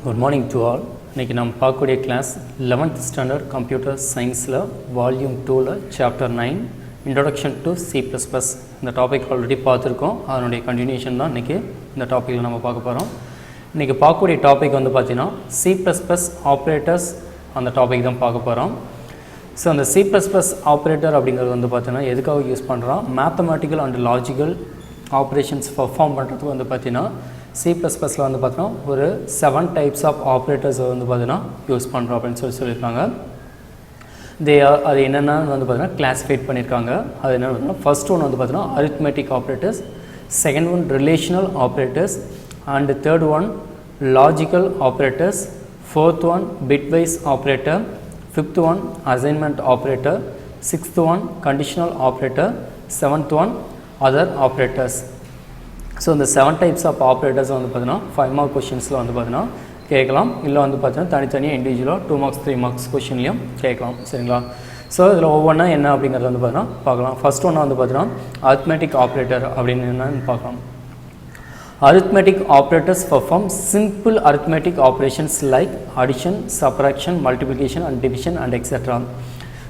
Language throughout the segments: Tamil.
Good morning to all. இன்னைக்கு நம்ம பார்க்கக்கூடிய கிளாஸ் 11th ஸ்டாண்டர்ட் கம்ப்யூட்டர் சயின்ஸில் வால்யூம் 2ல சாப்டர் 9 இன்ட்ரோடக்ஷன் டு C++. இந்த டாபிக் ஆல்ரெடி பார்த்துருக்கோம். அதனுடைய கண்டினியூஷன் தான் இன்றைக்கி இந்த டாப்பிக்கில் நம்ம பார்க்க போகிறோம். இன்றைக்கி பார்க்கக்கூடிய டாபிக் வந்து பார்த்திங்கன்னா C++ ஆப்ரேட்டர்ஸ் அந்த டாபிக் தான் பார்க்க போகிறோம். ஸோ அந்த C++ ஆப்ரேட்டர் அப்படிங்கிறது வந்து பார்த்திங்கன்னா எதுக்காக யூஸ் பண்ணுறோம், mathematical and logical operations perform பண்ணுறதுக்கு வந்து பார்த்திங்கன்னா C++ல வந்து பார்த்தோன்னா ஒரு 7 டைப்ஸ் ஆஃப் ஆப்ரேட்டர்ஸ் வந்து பார்த்தீங்கன்னா யூஸ் பண்ணுறோம் அப்படின்னு சொல்லியிருக்காங்க. அது என்னென்னு வந்து பார்த்தீங்கன்னா கிளாஸிஃபைட் பண்ணியிருக்காங்க. அது என்ன பார்த்தீங்கன்னா ஃபர்ஸ்ட் ஒன் வந்து பார்த்தீங்கன்னா arithmetic operators, second one relational operators, and third one logical operators, fourth one bitwise operator, fifth one assignment operator, sixth one conditional operator, seventh one other operators. So இந்த 7 டைப்ஸ் ஆஃப் ஆப்ரேட்டர்ஸ் வந்து பார்த்தீங்கன்னா 5 மார்க் கொஷின்ஸில் வந்து பார்த்தீங்கன்னா கேட்கலாம். இல்லை வந்து பார்த்தீங்கன்னா தனித்தனியாக இண்டிவிஜுவலாக 2 மார்க்ஸ் 3 மார்க்ஸ் கொஷின்லையும் கேட்கலாம். சரிங்களா? ஸோ இதில் ஒவ்வொன்றா என்ன அப்படிங்கிறது வந்து பார்த்தீங்கன்னா பார்க்கலாம். ஃபர்ஸ்ட் ஒன்று வந்து பார்த்தீங்கன்னா அரித்மெட்டிக் ஆப்ரேட்டர் அப்படின்னு என்னன்னு பார்க்கலாம். Arithmetic operators perform simple arithmetic operations like addition, subtraction, multiplication and division and etc.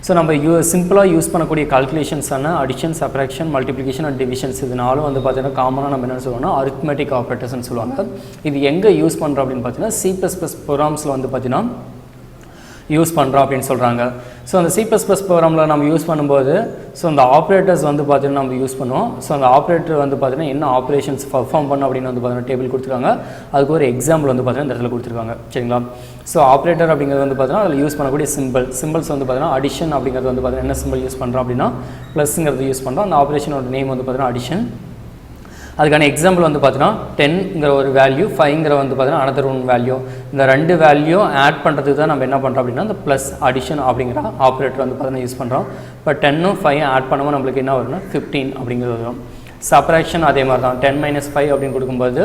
So நம்ம சிம்பிளாக யூஸ் பண்ணக்கூடிய கால்குலேஷன்ஸான addition, subtraction, multiplication and divisions இதனாலும் வந்து பார்த்தீங்கன்னா காமனாக நம்ம என்ன சொல்லுவோம்னா அரித்மெட்டிக் ஆப்ரேட்டர்ஸ்னு சொல்லுவாங்க. இது எங்கே யூஸ் பண்ணுறோம் அப்படின்னு பார்த்தீங்கன்னா C++ ப்ரோக்ராம்ஸில் வந்து பார்த்தீங்கன்னா யூஸ் பண்ணுறோம் அப்படின்னு சொல்கிறாங்க. ஸோ அந்த C++ ப்ரோக்ராமில் நம்ம யூஸ் பண்ணும்போது ஸோ அந்த ஆப்ரேட்டர்ஸ் வந்து பார்த்தீங்கன்னா நம்ம யூஸ் பண்ணுவோம். ஸோ அந்த ஆப்ரேட்டர் வந்து பார்த்தீங்கன்னா என்ன ஆப்ரேஷன்ஸ் பர்ஃபார்ம் பண்ணணும் அப்படின்னு வந்து பார்த்தீங்கன்னா டேபிள் கொடுத்துருக்காங்க. அதுக்கு ஒரு எக்ஸாம்பிள் வந்து பார்த்தீங்கன்னா இந்த இடத்துல கொடுத்துருக்காங்க. சரிங்களா? ஸோ ஆப்ரேட்டர் அப்படிங்கிறது வந்து பார்த்தீங்கன்னா அதில் யூஸ் பண்ணக்கூடிய சிம்பிள்ஸ் வந்து பார்த்தீங்கன்னா அடிஷன் அப்படிங்கிறது வந்து பார்த்தீங்கன்னா என்ன சிம்பிள் யூஸ் பண்ணுறோம் அப்படின்னா ப்ளஸ்ங்கிறது யூஸ் பண்ணுறோம். அந்த ஆப்ரேஷனோட நேம் வந்து பார்த்தீங்கன்னா அடிஷன். அதுக்கான எக்ஸாம்பிள் வந்து பார்த்தீங்கன்னா 10ங்கிற ஒரு வேல்யூ, 5ங்கிற வந்து பார்த்தீங்கன்னா அனதர் ஒன் வேல்யூ. இந்த 2 வேல்யூ ஆட் பண்ணுறதுக்கு தான் நம்ம என்ன பண்ணுறோம் அப்படின்னா இந்த ப்ளஸ் அடிஷன் அப்படிங்கிற ஆப்ரேட்டர் வந்து பார்த்தீங்கன்னா யூஸ் பண்ணுறோம். இப்போ 10ம் 5 ஆட் பண்ணும்போது நம்மளுக்கு என்ன வரும்னா 15 அப்படிங்கிறது வரும். சப்ராக்ஷன் அதே மாதிரி தான் 10 - 5 அப்படின்னு கொடுக்கும்போது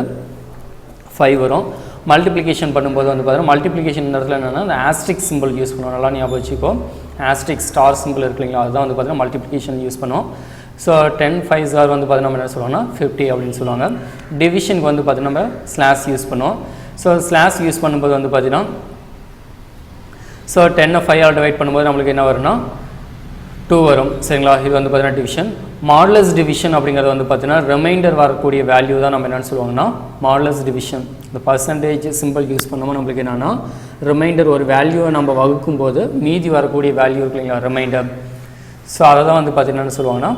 5 வரும். மல்டிப்ளிகேஷன் பண்ணும்போது வந்து பார்த்தீங்கன்னா மல்டிப்ளிகேஷன் இடத்துல என்னென்னா அந்த ஆஸ்ட்ரிக் சிம்பிள் யூஸ் பண்ணுவோம். நல்லா ஞாபகம் வச்சுக்கோ, ஆஸ்ட்ரிக் ஸ்டார் சிம்பிள் இருக்கு இல்லைங்களா, அதுதான் வந்து பார்த்தீங்கன்னா மல்டிப்ளிகேஷன் யூஸ் பண்ணுவோம். ஸோ 10 × 5 = வந்து பார்த்தீங்கன்னா நம்ம என்ன சொல்லுவோம்னா 50 அப்படின்னு சொல்லுவாங்க. டிவிஷனுக்கு வந்து பார்த்தீங்கன்னா நம்ம ஸ்லாஷ் யூஸ் பண்ணுவோம். ஸோ ஸ்லாஷ் யூஸ் பண்ணும்போது வந்து பார்த்தீங்கன்னா ஸோ 10 5 ஆல் டிவைட் பண்ணும்போது நம்மளுக்கு என்ன வரும்னா 2 வரும். சரிங்களா? இது வந்து பார்த்தீங்கன்னா டிவிஷன். மாடுலஸ் டிவிஷன் அப்படிங்கிறது வந்து பார்த்தீங்கன்னா ரிமைண்டர் வரக்கூடிய வேல்யூ தான் நம்ம என்னென்னு சொல்லுவாங்கன்னா மாடுலஸ் டிவிஷன். இந்த பர்சன்டேஜ் சிம்பிள் யூஸ் பண்ணும்போது நம்மளுக்கு என்னென்னா ரிமைண்டர் ஒரு வேல்யூவை நம்ம வகுக்கும் போது மீதி வரக்கூடிய வேல்யூ இருக்கு இல்லைங்களா ரிமைண்டர். ஸோ அதை தான் வந்து பார்த்தீங்கன்னா சொல்லுவாங்கன்னா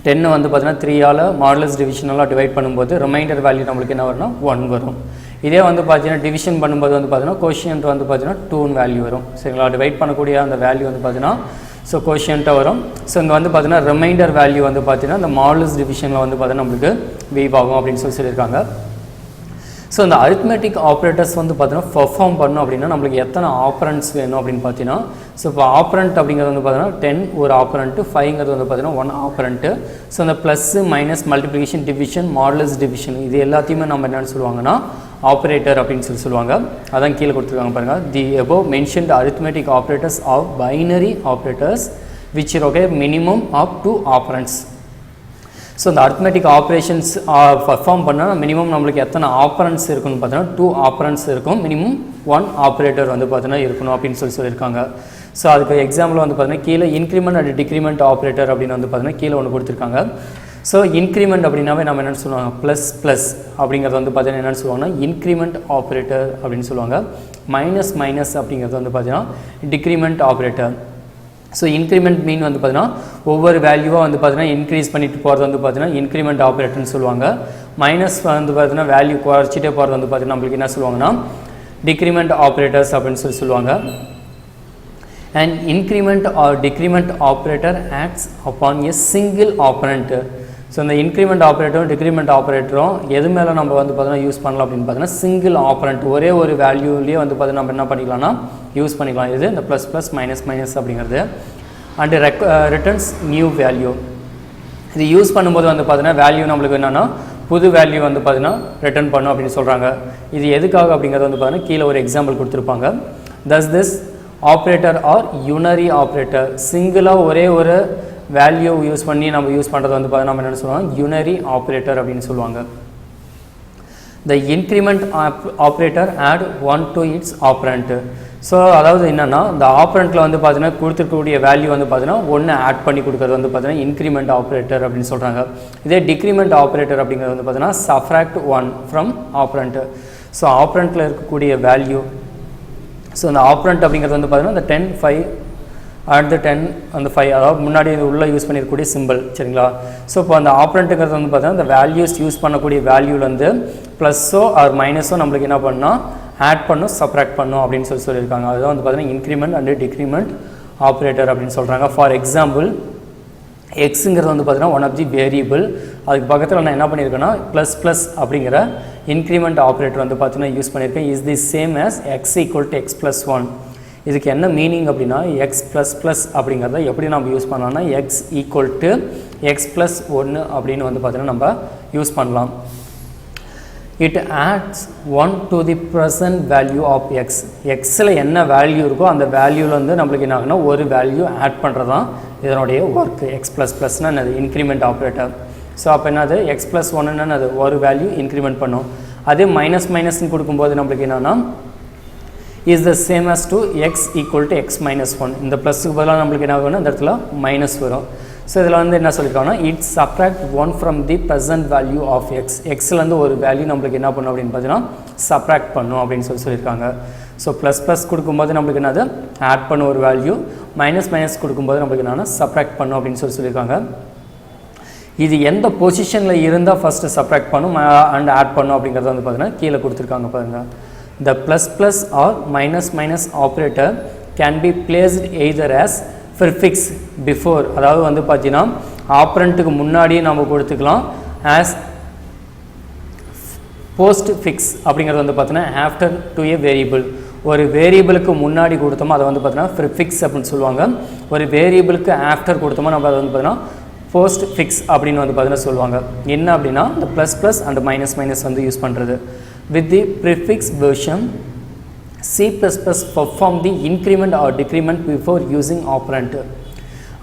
10 வந்து பார்த்தீங்கன்னா 3 ஆல் மாடுலஸ் டிவிஷனெல்லாம் டிவைட் பண்ணும்போது ரிமைண்டர் வேல்யூ நம்மளுக்கு என்ன வரும்னா 1 வரும். இதே வந்து பார்த்தீங்கன்னா டிவிஷன் பண்ணும்போது வந்து பார்த்தீங்கன்னா கோஷியன்ட் வந்து பார்த்தீங்கன்னா 2 வேல்யூ வரும். சரிங்களா? டிவைட் பண்ணக்கூடிய அந்த வேல்யூ வந்து பார்த்தீங்கன்னா ஸோ கோஷியன்ட்டாக வரும். ஸோ இங்கே வந்து பார்த்தீங்கன்னா ரிமைண்டர் வேல்யூ வந்து பார்த்தீங்கன்னா இந்த மாடுலஸ் டிவிஷனில் வந்து பார்த்தீங்கன்னா நம்மளுக்கு வீவ் ஆகும் அப்படின்னு சொல்லியிருக்காங்க. ஸோ இந்த அரித்மெட்டிக் ஆப்ரேட்டர்ஸ் வந்து பார்த்தீங்கன்னா பர்ஃபார்ம் பண்ணணும் அப்படின்னா நம்மளுக்கு எத்தனை ஆப்ரண்ட்ஸ் வேணும் அப்படின்னு பார்த்தீங்கன்னா ஸோ இப்போ ஆப்ரண்ட் அப்படிங்கிறது வந்து பார்த்தீங்கன்னா 10 ஒரு ஆப்ரண்ட்டு, 5ங்கிறது வந்து பார்த்தீங்கன்னா 1 ஆப்ரண்ட்டு. ஸோ இந்த plus minus multiplication division modulus division இது எல்லாத்தையுமே நம்ம என்னென்னு சொல்லுவாங்கன்னா ஆப்ரேட்டர் அப்படின்னு சொல்லுவாங்க. அதான் கீழே கொடுத்துருக்காங்க பாருங்கள். தி above mentioned arithmetic operators of binary operators which require minimum of 2 operands. So இந்த அரித்மெட்டிக் ஆப்ரேஷன்ஸ் பர்ஃபார்ம் பண்ணால் மினிமம் நம்மளுக்கு எத்தனை ஆப்ரண்ட்ஸ் இருக்குன்னு பார்த்தீங்கன்னா 2 ஆப்ரண்ட்ஸ் இருக்கும். மினிமம் 1 ஆப்ரேட்டர் வந்து பார்த்தீங்கன்னா இருக்கணும் அப்படின்னு சொல்லியிருக்காங்க. ஸோ அதுக்கு எக்ஸாம்பிள் வந்து பார்த்தீங்கன்னா கீழே இன்க்ரிமெண்ட் அண்ட் டிக்ரிமெண்ட் ஆப்ரேட்டர் அப்படின்னு வந்து பார்த்தீங்கன்னா கீழே ஒன்று கொடுத்துருக்காங்க. ஸோ இன்க்ரிமெண்ட் அப்படின்னாவே நம்ம என்னென்னு சொல்லுவாங்க ப்ளஸ் அப்படிங்கிறது வந்து பார்த்தீங்கன்னா என்னென்னு சொல்லுவாங்கன்னா இன்க்ரிமெண்ட் ஆப்ரேட்டர் அப்படின்னு சொல்லுவாங்க. மைனஸ் அப்படிங்கிறது வந்து பார்த்தீங்கன்னா டிக்ரிமெண்ட் ஆப்ரேட்டர். ஸோ இன்க்ரிமெண்ட் மீன் வந்து பார்த்தீங்கன்னா ஒவ்வொரு வேல்யூவாக வந்து பார்த்தீங்கன்னா இன்க்ரீஸ் பண்ணிட்டு போகிறது வந்து பார்த்தீங்கன்னா இன்க்ரிமெண்ட் ஆப்ரேட்டர்னு சொல்லுவாங்க. மைனஸ் வந்து பார்த்தீங்கன்னா வேல்யூ குறைச்சிட்டே போகிறது வந்து பார்த்தீங்கன்னா நம்மளுக்கு என்ன சொல்லுவாங்கன்னா டிக்ரிமெண்ட் ஆப்ரேட்டர்ஸ் அப்படின்னு சொல்லுவாங்க. And increment R decrement operator acts upon a single operand. So இந்த இன்க்ரிமெண்ட் ஆப்ரேட்டரும் டிக்ரிமெண்ட் ஆப்ரேட்டரும் எது மேலே நம்ம வந்து பார்த்தீங்கன்னா யூஸ் பண்ணலாம் அப்படின்னு பார்த்தீங்கன்னா சிங்கிள் ஆப்ரண்ட் ஒரே ஒரு வேல்யூலேயே வந்து பார்த்தீங்கன்னா நம்ம என்ன பண்ணிக்கலாம்னா யூஸ் பண்ணிக்கலாம். இது இந்த ப்ளஸ் மைனஸ் அப்படிங்கிறது. And returns new value. இது யூஸ் பண்ணும்போது வந்து பார்த்தீங்கன்னா வேல்யூ நம்மளுக்கு என்னென்னா புது வேல்யூ வந்து பார்த்தீங்கன்னா ரிட்டர்ன் பண்ணும் அப்படின்னு சொல்கிறாங்க. இது எதுக்காக அப்படிங்கிறது வந்து பார்த்தீங்கன்னா கீழே ஒரு எக்ஸாம்பிள் கொடுத்துருப்பாங்க. thus this operator or unary operator சிங்கிளாக ஒரே ஒரு வேல்யூ யூஸ் பண்ணி நம்ம யூஸ் பண்ணுறது வந்து பார்த்தீங்கன்னா நம்ம என்ன சொல்லுவாங்க யூனரி ஆப்ரேட்டர் அப்படின்னு சொல்லுவாங்க. the increment operator add 1 to its operand. So அதாவது என்னென்னா இந்த ஆப்ரண்ட்டில் வந்து பார்த்தீங்கன்னா கொடுத்துருக்கக்கூடிய வேல்யூ வந்து பார்த்தீங்கன்னா ஒன்று ஆட் பண்ணி கொடுக்குறது வந்து பார்த்தீங்கன்னா இன்க்ரிமெண்ட் ஆப்ரேட்டர் அப்படின்னு சொல்கிறாங்க. இதே டிக்ரிமெண்ட் ஆப்ரேட்டர் அப்படிங்கிறது வந்து பார்த்தீங்கன்னா சப்ராக்ட் 1 ஃப்ரம் ஆப்ரண்ட். ஸோ ஆப்ரண்ட்டில் இருக்கக்கூடிய வேல்யூ, ஸோ அந்த ஆப்ரண்ட் அப்படிங்கிறது வந்து பார்த்தீங்கன்னா இந்த 10 5 அட் த 10 அந்த 5, அதாவது முன்னாடி உள்ளே யூஸ் பண்ணியிருக்கக்கூடிய சிம்பிள். சரிங்களா? ஸோ இப்போ அந்த ஆப்ரண்ட்டுங்கிறது வந்து பார்த்தீங்கன்னா இந்த வேல்யூஸ் யூஸ் பண்ணக்கூடிய வேல்யூலேருந்து ப்ளஸ்ஸோ ஆர் மைனஸோ நம்மளுக்கு என்ன பண்ணால் ஆட் பண்ணும் சப்ராக்ட் பண்ணும் அப்படின்னு சொல்லியிருக்காங்க. அதுதான் வந்து பார்த்தீங்கன்னா இன்க்ரிமெண்ட் அண்ட் டிக்ரிமெண்ட் ஆப்ரேட்டர் அப்படின்னு சொல்கிறாங்க. ஃபார் எக்ஸாம்பிள் எக்ஸுங்கிறது வந்து பார்த்தீங்கன்னா ஒன் ஆஃப் தி வேரியபிள். அதுக்கு பக்கத்தில் நான் என்ன பண்ணியிருக்கேன்னா ப்ளஸ் ப்ளஸ் அப்படிங்கிற இன்க்ரிமெண்ட் ஆப்ரேட்டர் வந்து பார்த்தீங்கன்னா யூஸ் பண்ணியிருக்கேன். Is the same as eggs equal to X plus 1. இதுக்கு என்ன மீனிங் அப்படின்னா எக்ஸ் ப்ளஸ் ப்ளஸ் அப்படிங்கிறத எப்படி நம்ம யூஸ் பண்ணலாம்னா X equal to X plus 1 அப்படின்னு வந்து பார்த்தீங்கன்னா நம்ம யூஸ் பண்ணலாம். It adds 1 to the present value of x. எக்ஸில் என்ன வேல்யூ இருக்கோ அந்த வேல்யூவில் வந்து நம்மளுக்கு என்ன ஆகுனா ஒரு வேல்யூ ஆட் பண்ணுறது தான் இதனுடைய ஒர்க்கு. எக்ஸ் ப்ளஸ் ப்ளஸ்னால் என்னது இன்க்ரிமெண்ட் ஆப்ரேட்டர். ஸோ அப்போ என்னது எக்ஸ் ப்ளஸ் 1ன்னு அது ஒரு வேல்யூ இன்க்ரிமெண்ட் பண்ணும். அதே மைனஸ் மைனஸ்ன்னு கொடுக்கும்போது நம்மளுக்கு என்னென்னா is the same as to X equal to X minus 1. இந்த ப்ளஸுக்கு பதிலாக நம்மளுக்கு என்ன ஆகும்னா இந்த இடத்துல மைனஸ் வரும். ஸோ இதில் வந்து என்ன சொல்லியிருக்காங்கன்னா it's subtract 1 from the present value of X. எக்ஸ்லேருந்து ஒரு வேல்யூ நம்மளுக்கு என்ன பண்ணும் அப்படின்னு பார்த்தீங்கன்னா சப்ராக்ட் பண்ணும் அப்படின்னு சொல்லியிருக்காங்க. ஸோ ப்ளஸ் ப்ளஸ் கொடுக்கும்போது நம்மளுக்கு என்னது ஆட் பண்ண ஒரு வேல்யூ, மைனஸ் மைனஸ் கொடுக்கும்போது நம்மளுக்கு என்னென்னா சப்ராக்ட் பண்ணும் அப்படின்னு சொல்லியிருக்காங்க. இது எந்த பொசிஷனில் இருந்தால் ஃபஸ்ட்டு சப்ராக்ட் பண்ணும் அண்ட் ஆட் பண்ணும் அப்படிங்கிறத வந்து பார்த்தீங்கன்னா கீழே கொடுத்துருக்காங்க பாருங்கள். The plus plus or minus minus operator can be placed either as prefix before, அதாவது வந்து பார்த்தீங்கன்னா ஆப்ரண்ட்டுக்கு முன்னாடியே நம்ம கொடுத்துக்கலாம், as postfix அப்படிங்கிறது வந்து பார்த்தீங்கன்னா after to a variable. ஒரு வேரியபிளுக்கு முன்னாடி கொடுத்தோமோ அதை வந்து பார்த்தீங்கன்னா ப்ரிஃபிக்ஸ் அப்படின்னு சொல்லுவாங்க. ஒரு வேரியபிளுக்கு ஆஃப்டர் கொடுத்தோமோ நம்ம அதை வந்து பார்த்தீங்கன்னா போஸ்ட் ஃபிக்ஸ் அப்படின்னு வந்து பார்த்தீங்கன்னா சொல்லுவாங்க. என்ன அப்படின்னா இந்த plus plus and minus minus வந்து யூஸ் பண்ணுறது. With the prefix version, C++ perform the increment or decrement before using operand.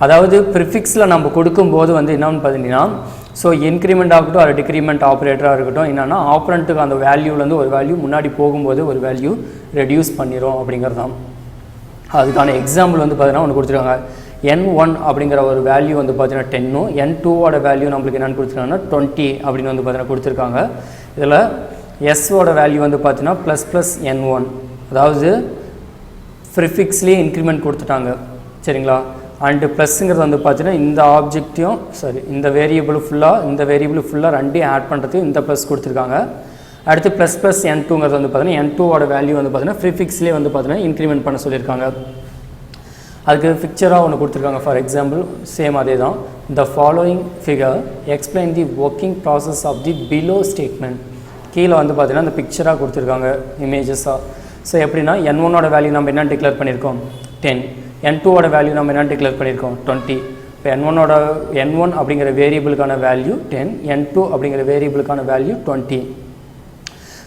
அதாவது ப்ரிஃபிக்ஸில் நம்ம கொடுக்கும்போது வந்து என்னன்னு பார்த்தீங்கன்னா ஸோ இன்க்ரிமெண்ட் ஆகட்டும் ஒரு டிக்ரிமெண்ட் ஆப்ரேட்டராக இருக்கட்டும் என்னென்னா ஆப்ரண்ட்டுக்கு அந்த வேல்யூலேருந்து ஒரு வேல்யூ முன்னாடி போகும்போது ஒரு வேல்யூ ரெடியூஸ் பண்ணிடும் அப்படிங்கிறது தான். அதுக்கான எக்ஸாம்பிள் வந்து பார்த்தீங்கன்னா ஒன்று கொடுத்துருக்காங்க. n1 அப்படிங்கிற ஒரு வேல்யூ வந்து பார்த்தீங்கன்னா 10, n2ஓட வேல்யூ நம்மளுக்கு என்னென்னு கொடுத்துருக்காங்கன்னா 20 அப்படின்னு வந்து பார்த்தீங்கன்னா கொடுத்துருக்காங்க. இதில் எஸ்ஸோட வேல்யூ வந்து பார்த்தீங்கன்னா ப்ளஸ் ப்ளஸ் n1, அதாவது ப்ரிஃபிக்ஸ்லேயே இன்க்ரிமெண்ட் கொடுத்துட்டாங்க. சரிங்களா? அண்டு ப்ளஸ்ஸுங்கிறது வந்து பார்த்தீங்கன்னா இந்த ஆப்ஜெக்டையும் இந்த வேரியபிள் ஃபுல்லாக ரெண்டையும் ஆட் பண்ணுறதுக்கு இந்த ப்ளஸ் கொடுத்துருக்காங்க. அடுத்து ப்ளஸ் ப்ளஸ் n2ங்கிறது வந்து பார்த்தீங்கன்னா n2ஓட வேல்யூ வந்து பார்த்தீங்கன்னா ப்ரிஃபிக்ஸ்லேயே வந்து பார்த்தீங்கன்னா இன்க்ரிமெண்ட் பண்ண சொல்லியிருக்காங்க. அதுக்கு பிக்சராக ஒன்று கொடுத்துருக்காங்க. ஃபார் எக்ஸாம்பிள் சேம் அதே தான். The following figure explain the working process of the below statement. கீழே வந்து பார்த்தீங்கன்னா அந்த பிக்சராக கொடுத்துருக்காங்க இமேஜஸாக. ஸோ எப்படின்னா n1ஓட வேல்யூ நம்ம என்ன டிக்ளேர் பண்ணியிருக்கோம் 10, n2ஓட வேல்யூ நம்ம என்ன டிக்ளேர் பண்ணியிருக்கோம் 20. இப்போ n1 அப்படிங்கிற வேரியபிளுக்கான வேல்யூ 10, n2 அப்படிங்கிற வேரியபிளுக்கான வேல்யூ 20.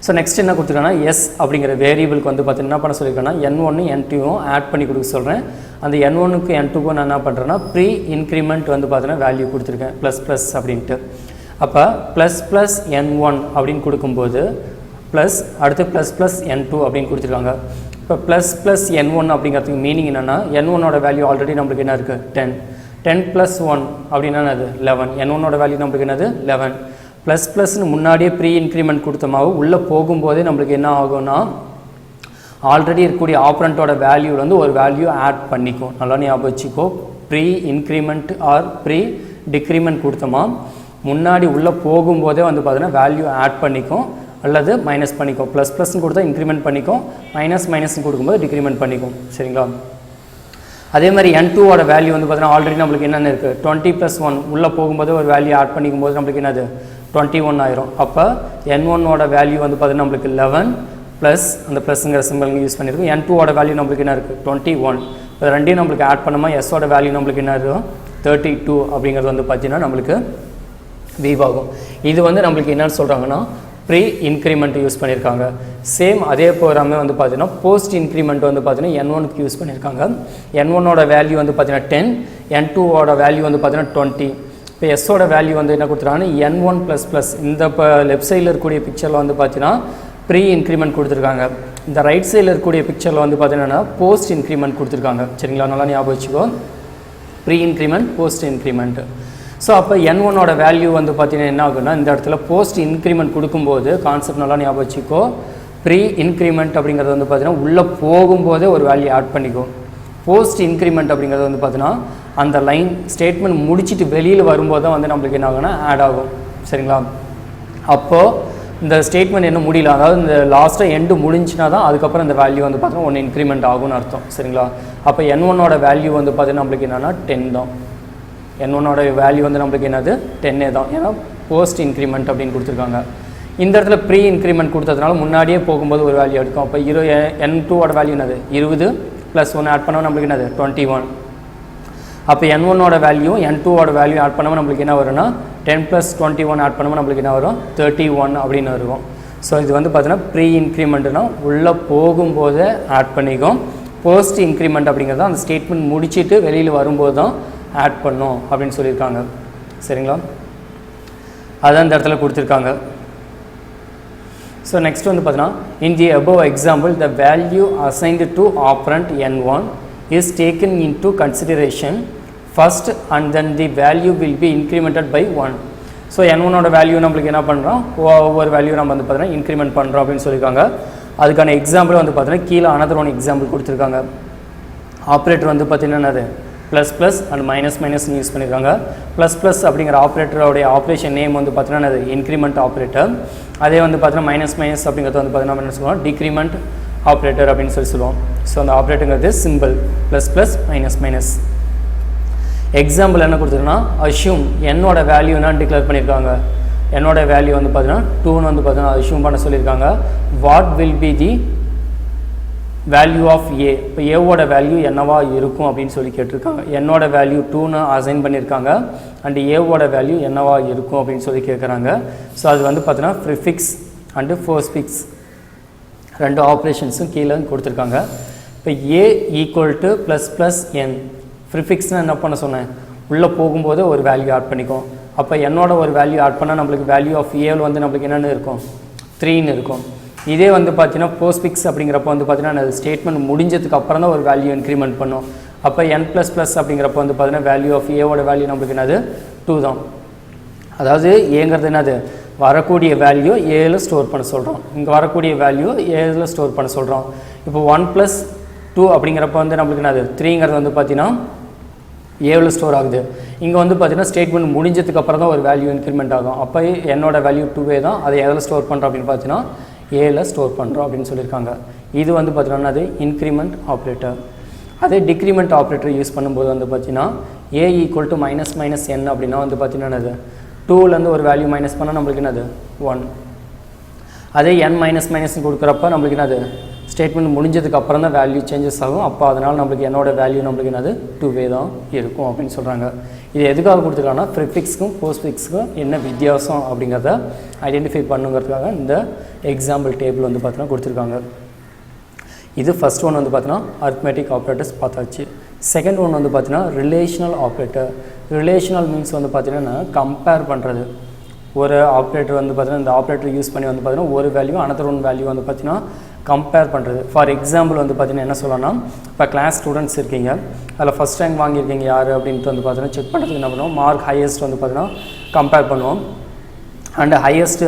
ஸோ நெக்ஸ்ட் என்ன கொடுத்துருக்காங்கன்னா எஸ் அப்படிங்கிற வேரியபிளுக்கு வந்து பார்த்தீங்கன்னா என்ன பண்ண சொல்லியிருக்கேன்னா n1 n2வும் ஆட் பண்ணி கொடுக்க சொல்கிறேன். அந்த n1க்கு n2க்கும் நான் என்ன பண்ணுறேன்னா ப்ரீ இன்க்ரிமெண்ட் வந்து பார்த்தீங்கன்னா வேல்யூ கொடுத்துருக்கேன் ப்ளஸ் ப்ளஸ் அப்படின்ட்டு. அப்போ ப்ளஸ் ப்ளஸ் n1 அப்படின்னு கொடுக்கும்போது ப்ளஸ் அடுத்து ப்ளஸ் ப்ளஸ் n2 அப்படின்னு கொடுத்துருக்காங்க. இப்போ ப்ளஸ் ப்ளஸ் n1 அப்படிங்கிறதுக்கு மீனிங் என்னென்னா n1ஓட வேல்யூ ஆல்ரெடி நம்மளுக்கு என்ன இருக்குது 10 ப்ளஸ் 1 அப்படின்னா அது 11. n1ஓட வேல்யூ நம்மளுக்கு என்னது 11. ப்ளஸ் ப்ளஸ்ன்னு முன்னாடியே ப்ரீ இன்க்ரிமெண்ட் கொடுத்தமாவு உள்ளே போகும்போதே நம்மளுக்கு என்ன ஆகும்னா ஆல்ரெடி இருக்கக்கூடிய ஆப்ரண்ட்டோட வேல்யூவில் வந்து ஒரு வேல்யூ ஆட் பண்ணிக்கும். நல்லா ஞாபகம் வச்சுக்கோ. Pre increment or pre decrement கொடுத்தோமா முன்னாடி உள்ளே போகும்போதே வந்து பார்த்தீங்கன்னா வேல்யூ ஆட் பண்ணிக்கும் அல்லது மைனஸ் பண்ணிக்கும். ப்ளஸ் ப்ளஸ்ன்னு கொடுத்தா இன்க்ரிமெண்ட் பண்ணிக்கும், மைனஸ் மைனஸ்ன்னு கொடுக்கும்போது டிக்ரிமெண்ட் பண்ணிக்கும். சரிங்களா? அதே மாதிரி n2ஓட வேல்யூ வந்து பார்த்தீங்கன்னா ஆல்ரெடி நம்மளுக்கு என்னென்ன இருக்குது 20 + 1 உள்ளே போகும்போது ஒரு வேல்யூ ஆட் பண்ணிக்கும் போது நம்மளுக்கு என்னது 21 ஆயிரும். அப்போ n1ஓட வேல்யூ வந்து பார்த்தீங்கன்னா நம்மளுக்கு 11 ப்ளஸ் அந்த ப்ளஸ்ங்கிற சிம்பிள் யூஸ் பண்ணியிருக்கோம். n2ஓட வேல்யூ நம்மளுக்கு என்ன இருக்குது 21. இப்போ ரெண்டையும் நம்மளுக்கு ஆட் பண்ணோமா எஸ்ஸோட வேல்யூ நம்மளுக்கு என்ன இருக்கும் 32 அப்படிங்கிறது வந்து பார்த்தீங்கன்னா நம்மளுக்கு வீவாகும். இது வந்து நம்மளுக்கு என்னென்னு சொல்கிறாங்கன்னா ப்ரீ இன்க்ரிமெண்ட் யூஸ் பண்ணியிருக்காங்க. சேம் அதே ப்ரோக்ராமே வந்து பார்த்தீங்கன்னா போஸ்ட் இன்க்ரிமெண்ட் வந்து பார்த்தீங்கன்னா n1க்கு யூஸ் பண்ணியிருக்காங்க. n1ஓட வேல்யூ வந்து பார்த்தீங்கன்னா 10, n2ஓட வேல்யூ வந்து பார்த்தீங்கன்னா 20. இப்போ எஸ்ஸோட வேல்யூ வந்து என்ன கொடுத்துருக்காங்கன்னா n1 ப்ளஸ் ப்ளஸ். இந்த இப்போ லெஃப்ட் சைடில் இருக்கக்கூடிய பிக்சரில் வந்து பார்த்தீங்கன்னா ப்ரீ இன்க்ரிமெண்ட் கொடுத்துருக்காங்க. இந்த ரைட் சைடில் இருக்கக்கூடிய பிக்சரில் வந்து பார்த்தீங்கன்னா போஸ்ட் இன்க்ரிமெண்ட் கொடுத்துருக்காங்க. சரிங்களா, நல்லா ஞாபகம் வச்சுக்கோ. Pre increment, post increment. So அப்போ n1ஓட வேல்யூ வந்து பார்த்தீங்கன்னா என்ன ஆகுன்னா, இந்த இடத்துல போஸ்ட் இன்க்ரிமெண்ட் கொடுக்கும்போது கான்செப்ட் நல்லா ஞாபகம் வச்சுக்கோ. ப்ரீ இன்க்ரிமெண்ட் அப்படிங்கிறது வந்து பார்த்தீங்கன்னா உள்ளே போகும்போதே ஒரு வேல்யூ ஆட் பண்ணிக்கும். போஸ்ட் இன்க்ரிமெண்ட் அப்படிங்கிறது வந்து பார்த்தீங்கன்னா அந்த லைன் ஸ்டேட்மெண்ட் முடிச்சுட்டு வெளியில் வரும்போது தான் வந்து நம்மளுக்கு என்ன ஆகுனா ஆட் ஆகும். சரிங்களா, அப்போது இந்த ஸ்டேட்மெண்ட் என்ன முடியல, அதாவது இந்த லாஸ்ட்டாக எண்டு முடிஞ்சுனா தான் அதுக்கப்புறம் இந்த வேல்யூ வந்து பார்த்தீங்கன்னா ஒன்று இன்க்ரிமெண்ட் ஆகும்னு அர்த்தம். சரிங்களா, அப்போ n1ஓட வேல்யூ வந்து பார்த்தீங்கன்னா நம்மளுக்கு என்னென்னா 10 தான். n1ஓட வேல்யூ வந்து நம்மளுக்கு என்னது 10 தான். ஏன்னா போஸ்ட் இன்க்ரிமெண்ட் அப்படின்னு கொடுத்துருக்காங்க. இந்த இடத்துல ப்ரீ இன்க்ரிமெண்ட் கொடுத்ததுனால முன்னாடியே போகும்போது ஒரு வேல்யூ எடுக்கும். அப்போ n2ஓட வேல்யூ என்னது 20 ப்ளஸ் 1 ஆட் பண்ணால் நம்மளுக்கு என்னது 21. அப்போ n1ஓட வேல்யூ n2ஓட வேல்யூ ஆட் பண்ணாமல் நம்மளுக்கு என்ன வரும்னா 10 + 21 ஆட் பண்ணாமல் நம்மளுக்கு என்ன வரும் 31 அப்படின்னு இருக்கும். ஸோ இது வந்து பார்த்தீங்கன்னா ப்ரீ இன்க்ரிமெண்ட்னா உள்ளே போகும்போது ஆட் பண்ணிக்கும். போஸ்ட் இன்க்ரிமெண்ட் அப்படிங்கிறது அந்த ஸ்டேட்மெண்ட் முடிச்சுட்டு வெளியில் வரும்போது தான் ஆட் பண்ணும் அப்படின்னு சொல்லியிருக்காங்க. சரிங்களா, அதான் இந்த இடத்துல கொடுத்துருக்காங்க. ஸோ நெக்ஸ்ட் வந்து பார்த்தீங்கன்னா இன் தி above example the value assigned to operand n1 is taken into consideration first and then the value will be incremented by 1. So n1ஓட வேல்யூ நம்மளுக்கு என்ன பண்ணுறோம், ஒவ்வொரு வேல்யூ நம்ம வந்து பார்த்தீங்கன்னா இன்க்ரிமெண்ட் பண்ணுறோம் அப்படின்னு சொல்லியிருக்காங்க. அதுக்கான எக்ஸாம்பிள் வந்து பார்த்தீங்கன்னா கீழே another one எக்ஸாம்பிள் கொடுத்துருக்காங்க. ஆப்ரேட்டர் வந்து பார்த்தீங்கன்னா என்னது ப்ளஸ் ப்ளஸ் அண்ட் மைனஸ் மைனஸ்னு யூஸ் பண்ணியிருக்காங்க. ப்ளஸ் ப்ளஸ் அப்படிங்கிற ஆப்ரேட்டரோடைய ஆப்ரேஷன் நேம் வந்து பார்த்தீங்கன்னா அது இன்க்ரிமெண்ட் ஆப்ரேட்டர். அதே வந்து பார்த்தீங்கன்னா மைனஸ் மைனஸ் அப்படிங்கிறது வந்து பார்த்தீங்கன்னா என்ன சொல்லுவோம், டிக்ரிமெண்ட் ஆப்ரேட்டர் அப்படின்னு சொல்லுவோம். ஸோ அந்த ஆப்ரேட்டருங்கிறது simple plus plus minus minus. Example என்ன கொடுத்துருக்குன்னா அஷ்யூம் என்னோட வேல்யூ என்ன டிக்ளேர் பண்ணியிருக்காங்க. என்னோட வேல்யூ வந்து பார்த்தீங்கன்னா 2ன்னு வந்து பார்த்தீங்கன்னா அஷ்யூம் பண்ண சொல்லியிருக்காங்க. What will be the value of A. இப்போ ஏவோட வேல்யூ என்னவா இருக்கும் அப்படின்னு சொல்லி கேட்டிருக்காங்க. என்னோட வேல்யூ 2ன்னு அசைன் பண்ணியிருக்காங்க அண்ட் ஏவோட வேல்யூ என்னவா இருக்கும் அப்படின்னு சொல்லி கேட்குறாங்க. ஸோ அது வந்து பார்த்தீங்கன்னா ப்ரிஃபிக்ஸ் அண்டு போஸ்ட்ஃபிக்ஸ் ரெண்டு ஆப்ரேஷன்ஸும் கீழே கொடுத்துருக்காங்க. இப்போ ஏ equal to plus plus n. ப்ரிஃபிக்ஸ்னால் என்ன பண்ண சொன்னேன், உள்ளே போகும்போது ஒரு வேல்யூ ஆட் பண்ணிக்கும். அப்போ என்னோட ஒரு வேல்யூ ஆட் பண்ணால் நம்மளுக்கு வேல்யூ ஆஃப் ஏவில் வந்து நம்மளுக்கு என்னென்னு இருக்கும் 3ன்னு இருக்கும். இதே வந்து பார்த்தீங்கன்னா போஸ்ட்ஃபிக்ஸ் அப்படிங்கிறப்ப வந்து பார்த்தீங்கன்னா அது ஸ்டேட்மெண்ட் முடிஞ்சதுக்கு அப்புறம் தான் ஒரு வேல்யூ இன்க்ரிமெண்ட் பண்ணும். அப்போ n ப்ளஸ் ப்ளஸ் அப்படிங்கிறப்ப வந்து பார்த்தீங்கன்னா வேல்யூ ஆஃப் ஏவோட வேல்யூ நம்மளுக்கு என்னது 2 தான். அதாவது ஏங்கிறது என்னது வரக்கூடிய வேல்யூ ஏல ஸ்டோர் பண்ண சொல்கிறோம். இங்கே வரக்கூடிய வேல்யூ ஏல ஸ்டோர் பண்ண சொல்கிறோம். இப்போ 1 + 2 அப்படிங்கிறப்ப வந்து நம்மளுக்கு என்னது 3ங்கிறது வந்து பார்த்தீங்கன்னா ஏவில் ஸ்டோர் ஆகுது. இங்கே வந்து பார்த்தீங்கன்னா ஸ்டேட்மெண்ட் முடிஞ்சதுக்கு அப்புறம் தான் ஒரு வேல்யூ இன்க்ரிமெண்ட் ஆகும். அப்போ என்னோட வேல்யூ 2 தான். அதை எதில் ஸ்டோர் பண்ணுறோம் அப்படின்னு பார்த்தீங்கன்னா ஏல ஸ்டோர் பண்ணுறோம் அப்படின்னு சொல்லியிருக்காங்க. இது வந்து பார்த்தீங்கன்னா அது இன்க்ரிமெண்ட் ஆப்ரேட்டர். அதே டிக்ரிமெண்ட் ஆப்ரேட்டர் யூஸ் பண்ணும்போது வந்து பார்த்தீங்கன்னா ஏ equal to minus minus n அப்படின்னா வந்து பார்த்தீங்கன்னா அது 2லேருந்து ஒரு வேல்யூ மைனஸ் பண்ணால் நம்மளுக்கு என்னது 1. அதே n மைனஸ் மைனஸ்ன்னு கொடுக்குறப்ப நம்மளுக்கு என்னது ஸ்டேட்மெண்ட் முடிஞ்சதுக்கு அப்புறம் தான் வேல்யூ சேஞ்சஸ் ஆகும். அப்போ அதனால் நம்மளுக்கு என்னோட வேல்யூ நம்மளுக்கு என்னது 2 தான் இருக்கும் அப்படின்னு சொல்கிறாங்க. இது எதுக்காக கொடுத்துருக்காங்கன்னா ப்ரிஃபிக்ஸ்க்கும் போஸ்ட்ஃபிக்ஸ்க்கும் என்ன வித்தியாசம் அப்படிங்கிறத ஐடென்டிஃபை பண்ணுங்கிறதுக்காக இந்த எக்ஸாம்பிள் டேபிள் வந்து பார்த்தீங்கன்னா கொடுத்துருக்காங்க. இது ஃபஸ்ட் ஒன் வந்து பார்த்தீங்கன்னா அரித்மெட்டிக் ஆப்ரேட்டர்ஸ் பார்த்தாச்சு. செகண்ட் ஒன் வந்து பார்த்தீங்கன்னா ரிலேஷனல் ஆப்ரேட்டர். ரிலேஷனல் மீன்ஸ் வந்து பார்த்தீங்கன்னா கம்பேர் பண்ணுறது. ஒரு ஆப்ரேட்டர் வந்து பார்த்தீங்கன்னா இந்த ஆப்ரேட்டர் யூஸ் பண்ணி வந்து பார்த்தீங்கன்னா ஒரு வேல்யூ அனதர் ஒன் வேல்யூ வந்து பார்த்தீங்கன்னா கம்பேர் பண்ணுறது. ஃபார் எக்ஸாம்பிள் வந்து பார்த்தீங்கன்னா என்ன சொல்லலாம்னா, இப்போ கிளாஸ் ஸ்டூடெண்ட்ஸ் இருக்கீங்க, அதில் ஃபஸ்ட் ரேங்க் வாங்கியிருக்கீங்க யார் அப்படின்ட்டு வந்து பார்த்தீங்கன்னா செக் பண்ணுறதுக்கு என்ன பண்ணுவோம், மார்க் ஹையஸ்ட் வந்து பார்த்தீங்கன்னா கம்பேர் பண்ணுவோம். அண்ட் ஹையஸ்ட்டு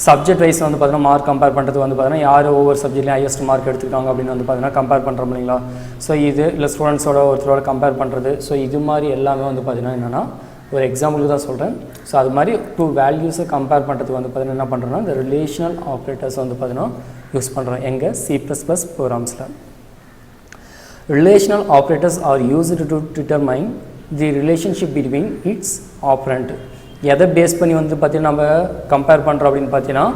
சப்ஜெக்ட் வைஸ் வந்து பார்த்தீங்கன்னா மார்க் கம்பேர் பண்ணுறது வந்து பார்த்தீங்கன்னா யார் ஒவ்வொரு சப்ஜெக்ட்லையும் ஹையஸ்ட் மார்க் எடுத்துருக்காங்க அப்படின்னு வந்து பார்த்தீங்கன்னா கம்பேர் பண்ணுறோம் இல்லைங்களா. ஸோ இது இல்லை ஸ்டூடெண்ட்ஸோட ஒருத்தரோட கம்பேர் பண்ணுறது. ஸோ இது மாதிரி எல்லாமே வந்து பார்த்தீங்கன்னா என்னென்னா ஒரு எக்ஸாம்பிளுக்கு தான் சொல்கிறேன். ஸோ அது மாதிரி 2 வேல்யூஸை கம்பேர் பண்ணுறதுக்கு வந்து பார்த்தீங்கன்னா என்ன பண்ணுறோன்னா இந்த ரிலேஷனல் ஆப்ரேட்டர்ஸ் வந்து பார்த்தீங்கன்னா யூஸ் பண்ணுறோம் எங்கள் C++ ப்ரோக்ராம்ஸில். Relational operators are used to determine the relationship between its operand. எதை பேஸ் பண்ணி வந்து பார்த்தீங்கன்னா நம்ம கம்பேர் பண்ணுறோம் அப்படின்னு பார்த்தீங்கன்னா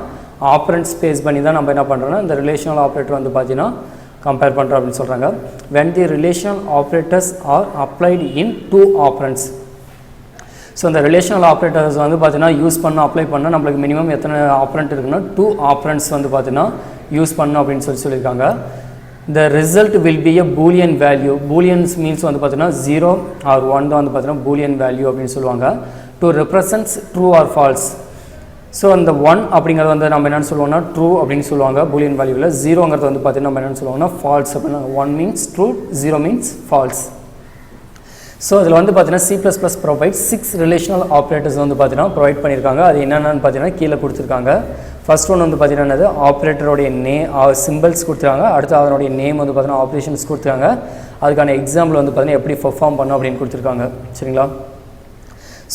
ஆப்ரண்ட்ஸ் பேஸ் பண்ணி தான் நம்ம என்ன பண்ணுறோன்னா இந்த ரிலேஷனல் ஆப்ரேட்டர் வந்து பார்த்தீங்கன்னா கம்பேர் பண்ணுறோம் அப்படின்னு சொல்கிறாங்க. when the relational operators are applied in 2 operands. So இந்த ரிலேஷனல் ஆப்ரேட்டர்ஸ் வந்து பார்த்தீங்கன்னா யூஸ் பண்ண அப்ளை பண்ணால் நம்மளுக்கு மினிமம் எத்தனை ஆப்ரண்ட் இருக்குன்னா 2 ஆப்ரண்ட்ஸ் வந்து பார்த்தீங்கன்னா யூஸ் பண்ணணும் அப்படின்னு சொல்லியிருக்காங்க. the result will be a boolean value. booleans means வந்து பார்த்தீங்கன்னா 0 or 1 தான் வந்து பார்த்தீங்கன்னா boolean value அப்படின்னு சொல்லுவாங்க. to represents true or false. So அந்த 1 அப்படிங்கிறது வந்து நம்ம என்னென்னு சொல்லுவோம்னா ட்ரூ அப்படின்னு சொல்லுவாங்க பூலியன் வேல்யூவில். 0ங்கிறது வந்து பார்த்தீங்கன்னா நம்ம என்னென்னு சொல்லுவோம்னா ஃபால்ஸ் அப்படின்னா 1 means true, 0 means false. So இதில் வந்து பார்த்தீங்கன்னா C++ ப்ரொவைட் 6 ரிலேஷனல் ஆப்ரேட்டர்ஸ் வந்து பார்த்தீங்கன்னா ப்ரொவைட் பண்ணியிருக்காங்க. அது என்னென்னு பார்த்தீங்கன்னா கீழே கொடுத்துருக்காங்க. ஃபர்ஸ்ட் ஒன் வந்து பார்த்தீங்கன்னா என்னது ஆப்ரேட்டருடைய சிம்பிள்ஸ் கொடுத்துருக்காங்க. அடுத்து அதனுடைய நேம் வந்து பார்த்தீங்கன்னா ஆப்ரேஷன்ஸ் கொடுத்துருக்காங்க. அதுக்கான எக்ஸாம்பிள் வந்து பார்த்தீங்கன்னா எப்படி பெர்ஃபார்ம் பண்ணும் அப்படின்னு கொடுத்துருக்காங்க. சரிங்களா?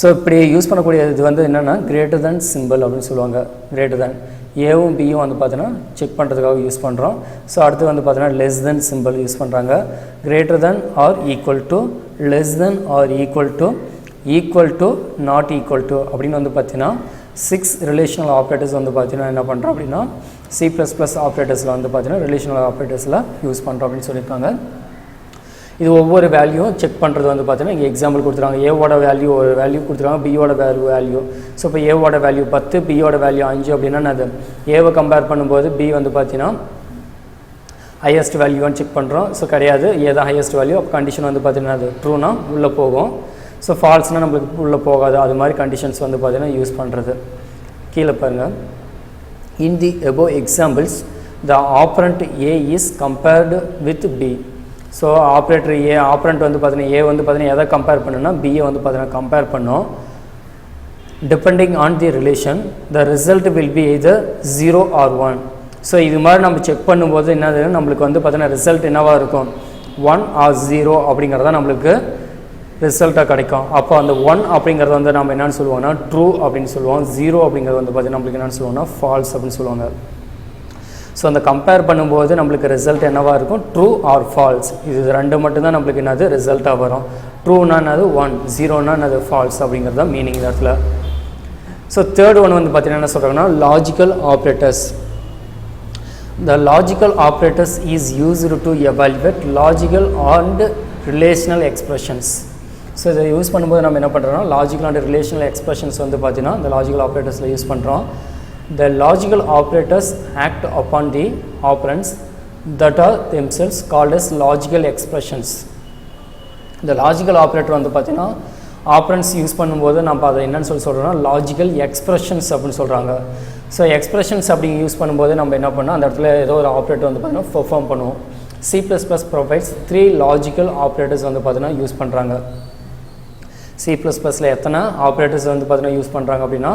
ஸோ இப்படி யூஸ் பண்ணக்கூடிய இது வந்து என்னென்னா கிரேட்டர் தென் சிம்பிள் அப்படின்னு சொல்லுவாங்க. கிரேட்டர் தென் ஏவும் பியும் வந்து பார்த்தீங்கன்னா செக் பண்ணுறதுக்காக யூஸ் பண்ணுறோம். ஸோ அடுத்து வந்து பார்த்தீங்கன்னா லெஸ் தென் சிம்பிள் யூஸ் பண்ணுறாங்க. Greater than or equal to, less than or equal to, not equal to அப்படின்னு வந்து பார்த்தீங்கன்னா 6 ரிலேஷனல் ஆப்ரேட்டர்ஸ் வந்து பார்த்தீங்கன்னா என்ன பண்ணுறோம் அப்படின்னா C++ ஆப்ரேட்டர்ஸில் வந்து பார்த்தீங்கன்னா ரிலேஷனல் ஆப்ரேட்டர்ஸில் யூஸ் பண்ணுறோம் அப்படின்னு சொல்லியிருக்காங்க. இது ஒவ்வொரு வேல்யூவும் செக் பண்ணுறது வந்து பார்த்தீங்கன்னா இங்கே எக்ஸாம்பிள் கொடுத்துருக்காங்க. ஏவோட வேல்யூ ஒரு வேல்யூ கொடுத்துருக்காங்க, பியோட வேல்யூ. ஸோ இப்போ ஏவோட வேல்யூ 10, பியோட வேல்யூ 5 அப்படின்னா அது ஏவை கம்பேர் பண்ணும்போது பி வந்து பார்த்தீங்கன்னா ஹையஸ்ட் வேல்யூவான்னு செக் பண்ணுறோம். ஸோ கிடையாது, ஏ தான் ஹையஸ்ட் வேல்யூ. அப்போ கண்டிஷன் வந்து பார்த்தீங்கன்னா அது ட்ரூனா உள்ளே போகும். ஸோ ஃபால்ஸ்னால் நம்மளுக்கு உள்ளே போகாது. அது மாதிரி கண்டிஷன்ஸ் வந்து பார்த்தீங்கன்னா யூஸ் பண்ணுறது. கீழே பாருங்கள். இன் தி above examples the operand A is compared with B. So operator A operand வந்து பார்த்தீங்கன்னா ஏ வந்து பார்த்தீங்கன்னா எதை கம்பேர் பண்ணுன்னா பிஏ வந்து பார்த்தீங்கன்னா கம்பேர் பண்ணோம். Depending on the relation the result will be either 0 or 1. So இது மாதிரி நம்ம செக் பண்ணும்போது என்னது நம்மளுக்கு வந்து பார்த்தீங்கன்னா ரிசல்ட் என்னவாக இருக்கும் 1 or 0 அப்படிங்கிறத நம்மளுக்கு ரிசல்ட்டாக கிடைக்கும். அப்போ அந்த 1 அப்படிங்கிறது வந்து நம்ம என்னென்னு சொல்லுவோம்னா ட்ரூ அப்படின்னு சொல்லுவோம். 0 அப்படிங்கிறது வந்து பார்த்தீங்கன்னா நம்மளுக்கு என்னென்னு சொல்லுவோம்னா ஃபால்ஸ் அப்படின்னு சொல்லுவாங்க. ஸோ அந்த கம்பேர் பண்ணும்போது நம்மளுக்கு ரிசல்ட் என்னவாக இருக்கும் ட்ரூ ஆர் ஃபால்ஸ். இது ரெண்டு மட்டும்தான் நம்மளுக்கு என்னது ரிசல்ட்டாக வரும். ட்ரூனா என்னது 1, 0னா என்னது ஃபால்ஸ் அப்படிங்கிறது தான் மீனிங் இந்த இடத்துல. ஸோ தேர்ட் ஒன் வந்து பார்த்தீங்கன்னா என்ன சொல்கிறாங்கன்னா logical operators. The logical operators is used to evaluate logical and relational expressions. So இதை யூஸ் பண்ணும்போது நம்ம என்ன பண்ணுறோம்னா லாஜிக்கல் அண்ட் ரிலேஷனல் எக்ஸ்பிரஷன்ஸ் வந்து பார்த்தீங்கன்னா இந்த லாஜிக்கல் ஆப்ரேட்டர்ஸில் யூஸ் பண்ணுறோம். The logical operators act upon the operands that are themselves called as logical expressions. இந்த லாஜிக்கல் ஆப்ரேட்டர் வந்து பார்த்தீங்கன்னா ஆப்ரண்ட்ஸ் யூஸ் பண்ணும்போது நம்ம அதை என்னென்னு சொல்கிறோம்னா லாஜிக்கல் எக்ஸ்பிரஷன்ஸ் அப்படின்னு சொல்கிறாங்க. ஸோ எக்ஸ்பிரஷன்ஸ் அப்படி யூஸ் பண்ணும்போது நம்ம என்ன பண்ணோம் அந்த இடத்துல ஏதோ ஒரு ஆப்ரேட்டர் வந்து பார்த்தீங்கன்னா பெர்ஃபார்ம் பண்ணுவோம். C++ ப்ரொவைட்ஸ் 3 லாஜிக்கல் ஆப்ரேட்டர்ஸ் வந்து பார்த்தீங்கன்னா யூஸ் பண்ணுறாங்க. C++ல எத்தனை ஆப்ரேட்டர்ஸ் வந்து பார்த்தீங்கன்னா யூஸ் பண்ணுறாங்க அப்படின்னா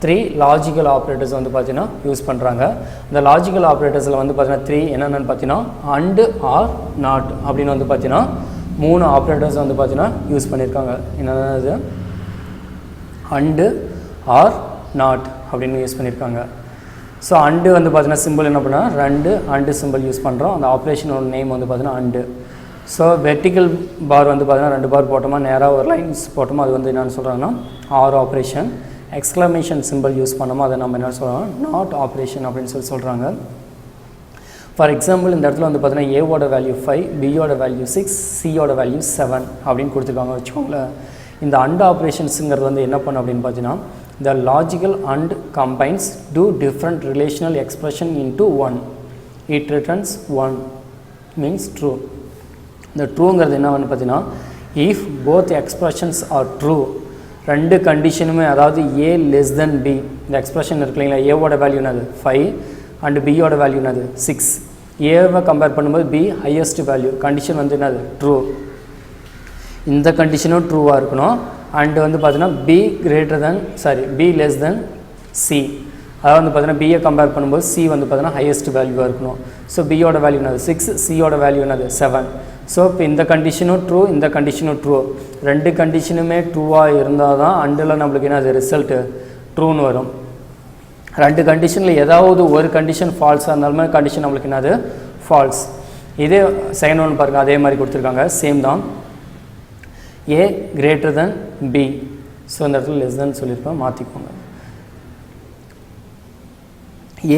3 லாஜிக்கல் ஆப்ரேட்டர்ஸ் வந்து பார்த்தீங்கன்னா யூஸ் பண்ணுறாங்க. இந்த லாஜிக்கல் ஆப்ரேட்டர்ஸில் வந்து பார்த்தீங்கன்னா 3 என்னென்னு பார்த்தீங்கன்னா அண்ட் ஆர் நாட் அப்படின்னு வந்து பார்த்தீங்கன்னா 3 ஆப்ரேட்டர்ஸ் வந்து பார்த்தீங்கன்னா யூஸ் பண்ணியிருக்காங்க. என்னென்னது அண்டு ஆர் நாட் அப்படின்னு யூஸ் பண்ணியிருக்காங்க. ஸோ அண்டு வந்து பார்த்தீங்கன்னா சிம்பிள் என்ன பண்ணால் 2 அண்டு சிம்பிள் யூஸ் பண்ணுறோம். அந்த ஆப்ரேஷனோட நேம் வந்து பார்த்தீங்கன்னா அண்டு. ஸோ வெர்டிக்கல் பார் வந்து பார்த்தீங்கன்னா 2 பார் போட்டோமா நேராக ஒரு லைன்ஸ் போட்டோமா அது வந்து என்னென்னு சொல்கிறாங்கன்னா or operation. Exclamation symbol use பண்ணோமா அதை நம்ம என்ன சொல்கிறோம் நாட் ஆப்ரேஷன் அப்படின்னு சொல்கிறாங்க. ஃபார் எக்ஸாம்பிள் இந்த இடத்துல வந்து பார்த்தீங்கன்னா ஏவோட வேல்யூ 5, பியோட வேல்யூ 6, சியோட வேல்யூ 7 அப்படின்னு கொடுத்துருக்காங்க வச்சுக்கோங்களேன். இந்த அண்ட் ஆப்ரேஷன்ஸுங்கிறது வந்து என்ன பண்ணும் அப்படின்னு பார்த்தீங்கன்னா the logical and combines two different relational expression into one. It returns 1 means true. The trueங்கிறது என்னன்னு பார்த்தீங்கன்னா if both expressions are true, ரெண்டு கண்டிஷனுமே அதாவது a less than b இந்த எக்ஸ்பிரஷன் இருக்கு இல்லைங்களா ஏவோட வேல்யூ என்னது 5 அண்ட் பியோட வேல்யூ என்னது 6. ஏவை கம்பேர் பண்ணும்போது b ஹையஸ்ட் வேல்யூ கண்டிஷன் வந்து என்னது ட்ரூ. இந்த கண்டிஷனும் ட்ரூவாக இருக்கணும். அண்டு வந்து பார்த்தீங்கன்னா b less than c அதாவது வந்து பார்த்தீங்கன்னா பியை கம்பேர் பண்ணும்போது c வந்து பார்த்தீங்கன்னா ஹையஸ்ட் வேல்யூவாக இருக்கணும். ஸோ பியோட வேல்யூ என்னது 6, சியோட வேல்யூ என்னது 7. ஸோ இப்போ இந்த கண்டிஷனும் ட்ரூ இந்த கண்டிஷனும் ட்ரூ ரெண்டு கண்டிஷனுமே ட்ரூவாக இருந்தால் தான் அண்டில் நம்மளுக்கு என்னது ரிசல்ட்டு ட்ரூன்னு வரும். ரெண்டு கண்டிஷனில் ஏதாவது ஒரு கண்டிஷன் ஃபால்ஸாக இருந்தாலுமே கண்டிஷன் நம்மளுக்கு என்னது ஃபால்ஸ். இதே செகண்ட் ஒன் பாருங்கள் அதே மாதிரி கொடுத்துருக்காங்க சேம் தான். a greater than b. So இந்த இடத்துல லெஸ் தென் சொல்லியிருப்போம் மாற்றிக்கோங்க.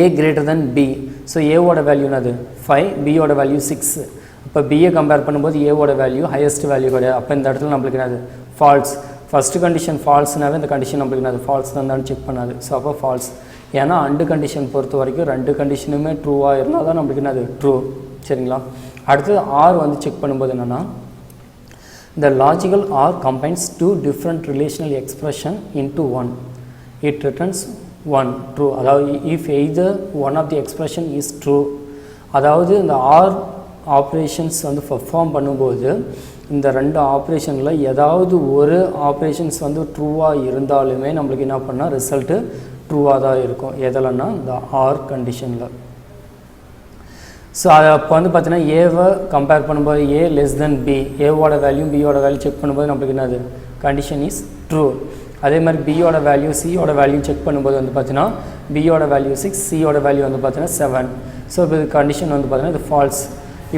a greater than b. So ஏவோட வேல்யூ என்னது 5, பியோட வேல்யூ 6. இப்போ பிஏ கம்பேர் பண்ணும்போது ஏவோட வேல்யூ ஹையஸ்ட் வேல்யூ கிடையாது. அப்போ இந்த இடத்துல நம்மளுக்கு என்னது ஃபால்ஸ். ஃபஸ்ட்டு கண்டிஷன் ஃபால்ஸ்னாவே இந்த கண்டிஷன் நம்மளுக்கு என்னது ஃபால்ஸ் தான் செக் பண்ணாது. ஸோ அப்போ ஃபால்ஸ். ஏன்னா அண்டு கண்டிஷன் பொறுத்த வரைக்கும் ரெண்டு கண்டிஷனுமே ட்ரூவாக இருந்தால் தான் நம்மளுக்கு என்னது ட்ரூ. சரிங்களா? அடுத்தது ஆர் வந்து செக் பண்ணும்போது என்னென்னா The logical OR combines two different relational expression into one. It returns one true. அதாவது if either one of the expression is true, அதாவது இந்த OR ஆப்ரேஷன்ஸ் வந்து பெர்ஃபார்ம் பண்ணும்போது இந்த ரெண்டு ஆப்ரேஷனில் ஏதாவது ஒரு ஆப்ரேஷன்ஸ் வந்து ட்ரூவாக இருந்தாலுமே நம்மளுக்கு என்ன பண்ணால் ரிசல்ட்டு ட்ரூவாக தான் இருக்கும். எதில்னா இந்த ஆர் கண்டிஷனில். ஸோ அதை அப்போ வந்து பார்த்தீங்கன்னா ஏவை கம்பேர் பண்ணும்போது ஏ லெஸ் தென் பி, ஏவோட வேல்யூ பியோட வேல்யூ செக் பண்ணும்போது நம்மளுக்கு என்னது கண்டிஷன் இஸ் ட்ரூ. அதே மாதிரி பியோட வேல்யூ சியோட வேல்யூ செக் பண்ணும்போது வந்து பார்த்தீங்கன்னா பியோட வேல்யூ 6, சியோட வேல்யூ வந்து பார்த்தீங்கன்னா 7. ஸோ இப்போ இது கண்டிஷன் வந்து பார்த்தீங்கன்னா இது ஃபால்ஸ்.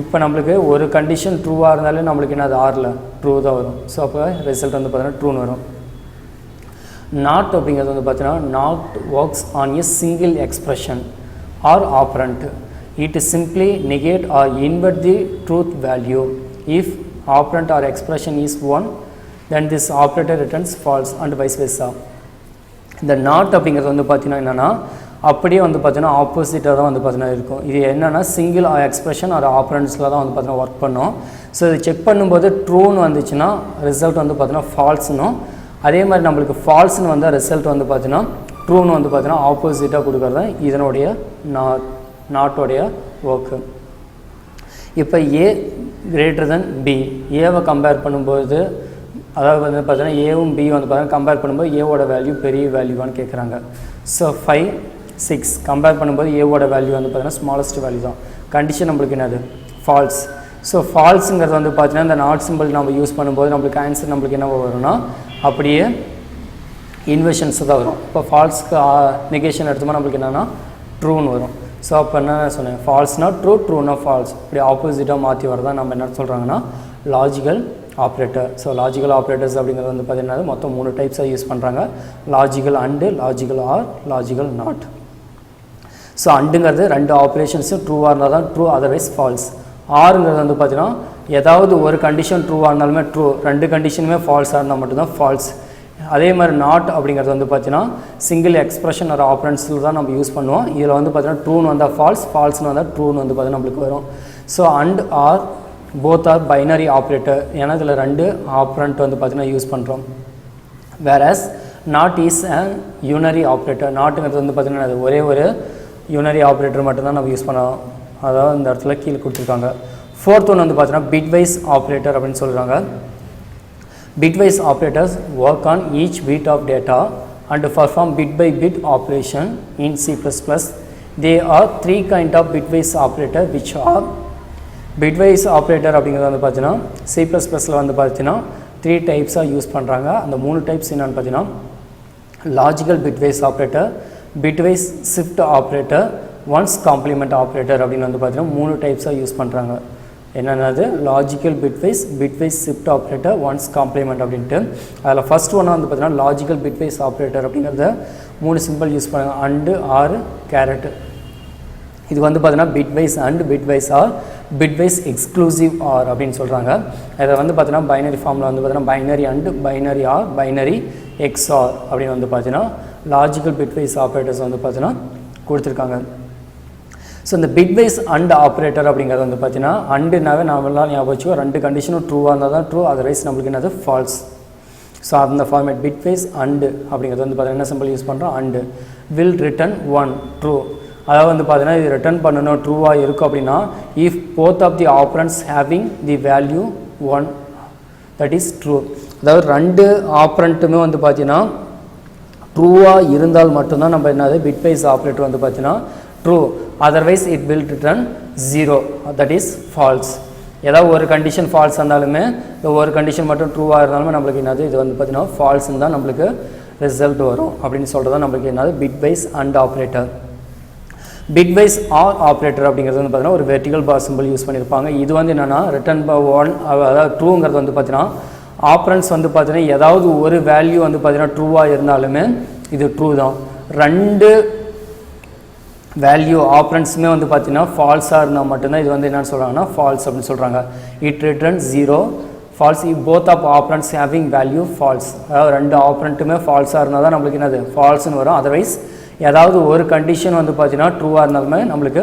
இப்போ நம்மளுக்கு ஒரு கண்டிஷன் ட்ரூவாக இருந்தாலே நம்மளுக்கு என்னது ஆரில் ட்ரூ தான் வரும். ஸோ அப்போ ரிசல்ட் வந்து பார்த்தீங்கன்னா ட்ரூன்னு வரும். நாட் அப்படிங்கிறது வந்து பார்த்தீங்கன்னா not works on a single expression or operand. It simply negate or invert the truth value. If operand or expression is one, then this operator returns false and vice versa. இந்த நாட் அப்படிங்கிறது வந்து பார்த்தீங்கன்னா என்னென்னா அப்படியே வந்து பார்த்தீங்கன்னா ஆப்போசிட்டாக தான் வந்து பார்த்தீங்கன்னா இருக்கும். இது என்னென்னா சிங்கிள் எக்ஸ்பிரஷன் ஒரு ஆப்ரண்ட்ஸில் தான் வந்து பார்த்தீங்கன்னா ஒர்க் பண்ணோம். ஸோ இது செக் பண்ணும்போது ட்ரூன்னு வந்துச்சுன்னா ரிசல்ட் வந்து பார்த்தீங்கன்னா ஃபால்ஸ்னும், அதே மாதிரி நம்மளுக்கு ஃபால்ஸ்னு வந்தால் ரிசல்ட் வந்து பார்த்தீங்கன்னா ட்ரூன்னு வந்து பார்த்தீங்கன்னா ஆப்போசிட்டாக கொடுக்குறது தான் இதனுடைய நாட்டோடைய ஒர்க்கு. இப்போ ஏ கிரேட்டர் தென் பி, ஏவை கம்பேர் பண்ணும்போது அதாவது வந்து பார்த்தீங்கன்னா ஏவும் பி வந்து பார்த்தீங்கன்னா கம்பேர் பண்ணும்போது ஏவோட வேல்யூ பெரிய வேல்யூவான்னு கேட்குறாங்க. ஸோ 5, 6 கம்பேர் பண்ணும்போது ஏவோட வேல்யூ வந்து பார்த்தீங்கன்னா ஸ்மாலஸ்ட் வேல்யூ தான். கண்டிஷன் நம்மளுக்கு என்னது ஃபால்ஸ். ஸோ ஃபால்ஸுங்கிறது வந்து பார்த்தீங்கன்னா இந்த நாட் சிம்பிள் நம்ம யூஸ் பண்ணும்போது நம்மளுக்கு ஆன்சர் நம்மளுக்கு என்ன வரும்னா அப்படியே இன்வெர்ஷன்ஸ் தான் வரும். இப்போ ஃபால்ஸ்க்கு நெகேஷன் எடுத்தோம்னா நம்மளுக்கு என்னென்னா ட்ரூன்னு வரும். ஸோ அப்போ என்ன சொன்னேன், ஃபால்ஸ்னா ட்ரூ, ட்ரூனா ஃபால்ஸ், இப்படி ஆப்போசிட்டாக மாற்றி வரதான் நம்ம என்ன சொல்கிறாங்கன்னா logical operator. So logical operators அப்படிங்கிறது வந்து பார்த்தீங்கன்னா மொத்தம் 3 டைப்ஸாக யூஸ் பண்ணுறாங்க. Logical and, logical or, logical not. So அண்டுங்கிறது ரெண்டு ஆப்ரேஷன்ஸும் ட்ரூவாக இருந்தால் தான் ட்ரூ, அதர்வைஸ் ஃபால்ஸ். ஆறுங்கிறது வந்து பார்த்தீங்கன்னா ஏதாவது ஒரு கண்டிஷன் ட்ரூவாக இருந்தாலுமே ட்ரூ, ரெண்டு கண்டிஷனுமே ஃபால்ஸாக இருந்தால் மட்டும்தான் ஃபால்ஸ். அதே மாதிரி நாட் அப்படிங்கிறது வந்து பார்த்தீங்கன்னா சிங்கிள் எக்ஸ்பிரஷன் ஒரு ஆப்ரண்ட்ஸில் தான் நம்ம யூஸ் பண்ணுவோம். இதில் வந்து பார்த்தீங்கன்னா ட்ரூன்னு வந்தால் ஃபால்ஸ், ஃபால்ஸ்னு வந்தால் ட்ரூன்னு வந்து பார்த்தீங்கன்னா நம்மளுக்கு வரும். So and or both are binary operator, ஏன்னா இதில் ரெண்டு ஆப்ரண்ட் வந்து பார்த்தீங்கன்னா யூஸ் பண்ணுறோம். Whereas not is and unary operator. நாட்டுங்கிறது வந்து பார்த்தீங்கன்னா அது ஒரே ஒரு யூனரி ஆப்ரேட்டர் மட்டும்தான் நம்ம யூஸ் பண்ணோம். அதாவது இந்த இடத்துல கீழே கொடுத்துருக்காங்க. ஃபோர்த் ஒன்று வந்து பார்த்தீங்கன்னா பிட்வைஸ் ஆப்ரேட்டர் அப்படின்னு சொல்கிறாங்க. Bitwise operators work on each bit of data and perform bit by bit operation in C++. They are 3 kind of bitwise operator which are பிட்வைஸ் ஆப்ரேட்டர் அப்படிங்கிறது வந்து பார்த்தீங்கன்னா C++ல் வந்து பார்த்தீங்கன்னா 3 டைப்ஸாக யூஸ் பண்ணுறாங்க. அந்த 3 டைப்ஸ் என்னென்னு பார்த்தீங்கன்னா logical bitwise operator, bitwise shift operator, one's complement operator அப்படின்னு வந்து பார்த்தீங்கன்னா 3 டைப்ஸாக யூஸ் பண்ணுறாங்க. என்னென்னது logical bitwise, bitwise shift operator, one's complement அப்படின்ட்டு. அதில் ஃபஸ்ட் ஒன்று வந்து பார்த்தீங்கன்னா லாஜிக்கல் பிட்வைஸ் ஆப்ரேட்டர் அப்படிங்கிறத 3 சிம்பிள் யூஸ் பண்ணுறாங்க. And, or, caret. இது வந்து பார்த்தீங்கன்னா bitwise and, bitwise or, bitwise exclusive or அப்படின்னு சொல்கிறாங்க. இதை வந்து பார்த்தீங்கன்னா பைனரி ஃபார்மில் வந்து பார்த்தீங்கன்னா binary and, binary or, binary XOR அப்படின்னு வந்து பார்த்தீங்கன்னா லாஜிக்கல் பிட்வைஸ் ஆப்ரேட்டர்ஸ் வந்து பார்த்தீங்கன்னா கொடுத்துருக்காங்க. ஸோ இந்த பிட்வைஸ் அண்ட் ஆப்ரேட்டர் அப்படிங்கிறது வந்து பார்த்தீங்கன்னா அண்டுனாவே நாமெல்லாம் ஞாபகம் வச்சுக்கோ, ரெண்டு கண்டிஷனும் ட்ரூவாக இருந்தால் தான் ட்ரூ, அதர்வைஸ் நம்மளுக்கு என்னது ஃபால்ஸ். ஸோ அந்த ஃபார்மேட் பிட்வைஸ் அண்டு அப்படிங்கிறது வந்து பார்த்தீங்கன்னா என்ன சிம்பிள் யூஸ் பண்ணுறோம், அண்டு வில் ரிட்டன் 1 ட்ரூ. அதாவது வந்து பார்த்தீங்கன்னா இது ரிட்டர்ன் பண்ணணும் ட்ரூவாக இருக்கும் அப்படின்னா if both of the operands having the value 1 that is true. அதாவது ரெண்டு ஆப்ரண்ட்டுமே வந்து பார்த்தீங்கன்னா ட்ரூவாக இருந்தால் மட்டும்தான் நம்ம என்னது பிட்வைஸ் ஆப்ரேட்டர் வந்து பார்த்தீங்கன்னா true, otherwise it will return 0 that is false. ஏதாவது ஒரு கண்டிஷன் ஃபால்ஸ் இருந்தாலுமே ஒரு கண்டிஷன் மட்டும் ட்ரூவாக இருந்தாலுமே நம்மளுக்கு என்னது இது வந்து பார்த்தீங்கன்னா ஃபால்ஸ்ன்னு தான் நம்மளுக்கு ரிசல்ட் வரும் அப்படின்னு சொல்கிறது நம்மளுக்கு என்னது bitwise and operator. Bitwise R operator அப்படிங்கிறது வந்து பார்த்தீங்கன்னா ஒரு வெர்டிகல் பார் சிம்பிள் யூஸ் பண்ணியிருப்பாங்க. இது வந்து என்னென்னா ரிட்டர்ன் பை 1, அதாவது ட்ரூங்கிறது வந்து பார்த்தீங்கன்னா ஆப்ரண்ட்ஸ் வந்து பார்த்தீங்கன்னா ஏதாவது ஒரு வேல்யூ வந்து பார்த்தீங்கன்னா ட்ரூவாக இருந்தாலுமே இது ட்ரூ தான். ரெண்டு வேல்யூ ஆப்ரண்ட்ஸுமே வந்து பார்த்தீங்கன்னா ஃபால்ஸாக இருந்தால் மட்டும்தான் இது வந்து என்னென்னு சொல்கிறாங்கன்னா ஃபால்ஸ் அப்படின்னு சொல்கிறாங்க. It return 0 false if both of operands having value false. அதாவது ரெண்டு ஆப்ரண்ட்டுமே ஃபால்ஸாக இருந்தால் தான் நம்மளுக்கு என்னது ஃபால்ஸ்னு வரும். அதர்வைஸ் ஏதாவது ஒரு கண்டிஷன் வந்து பார்த்தீங்கன்னா ட்ரூவாக இருந்தாலுமே நம்மளுக்கு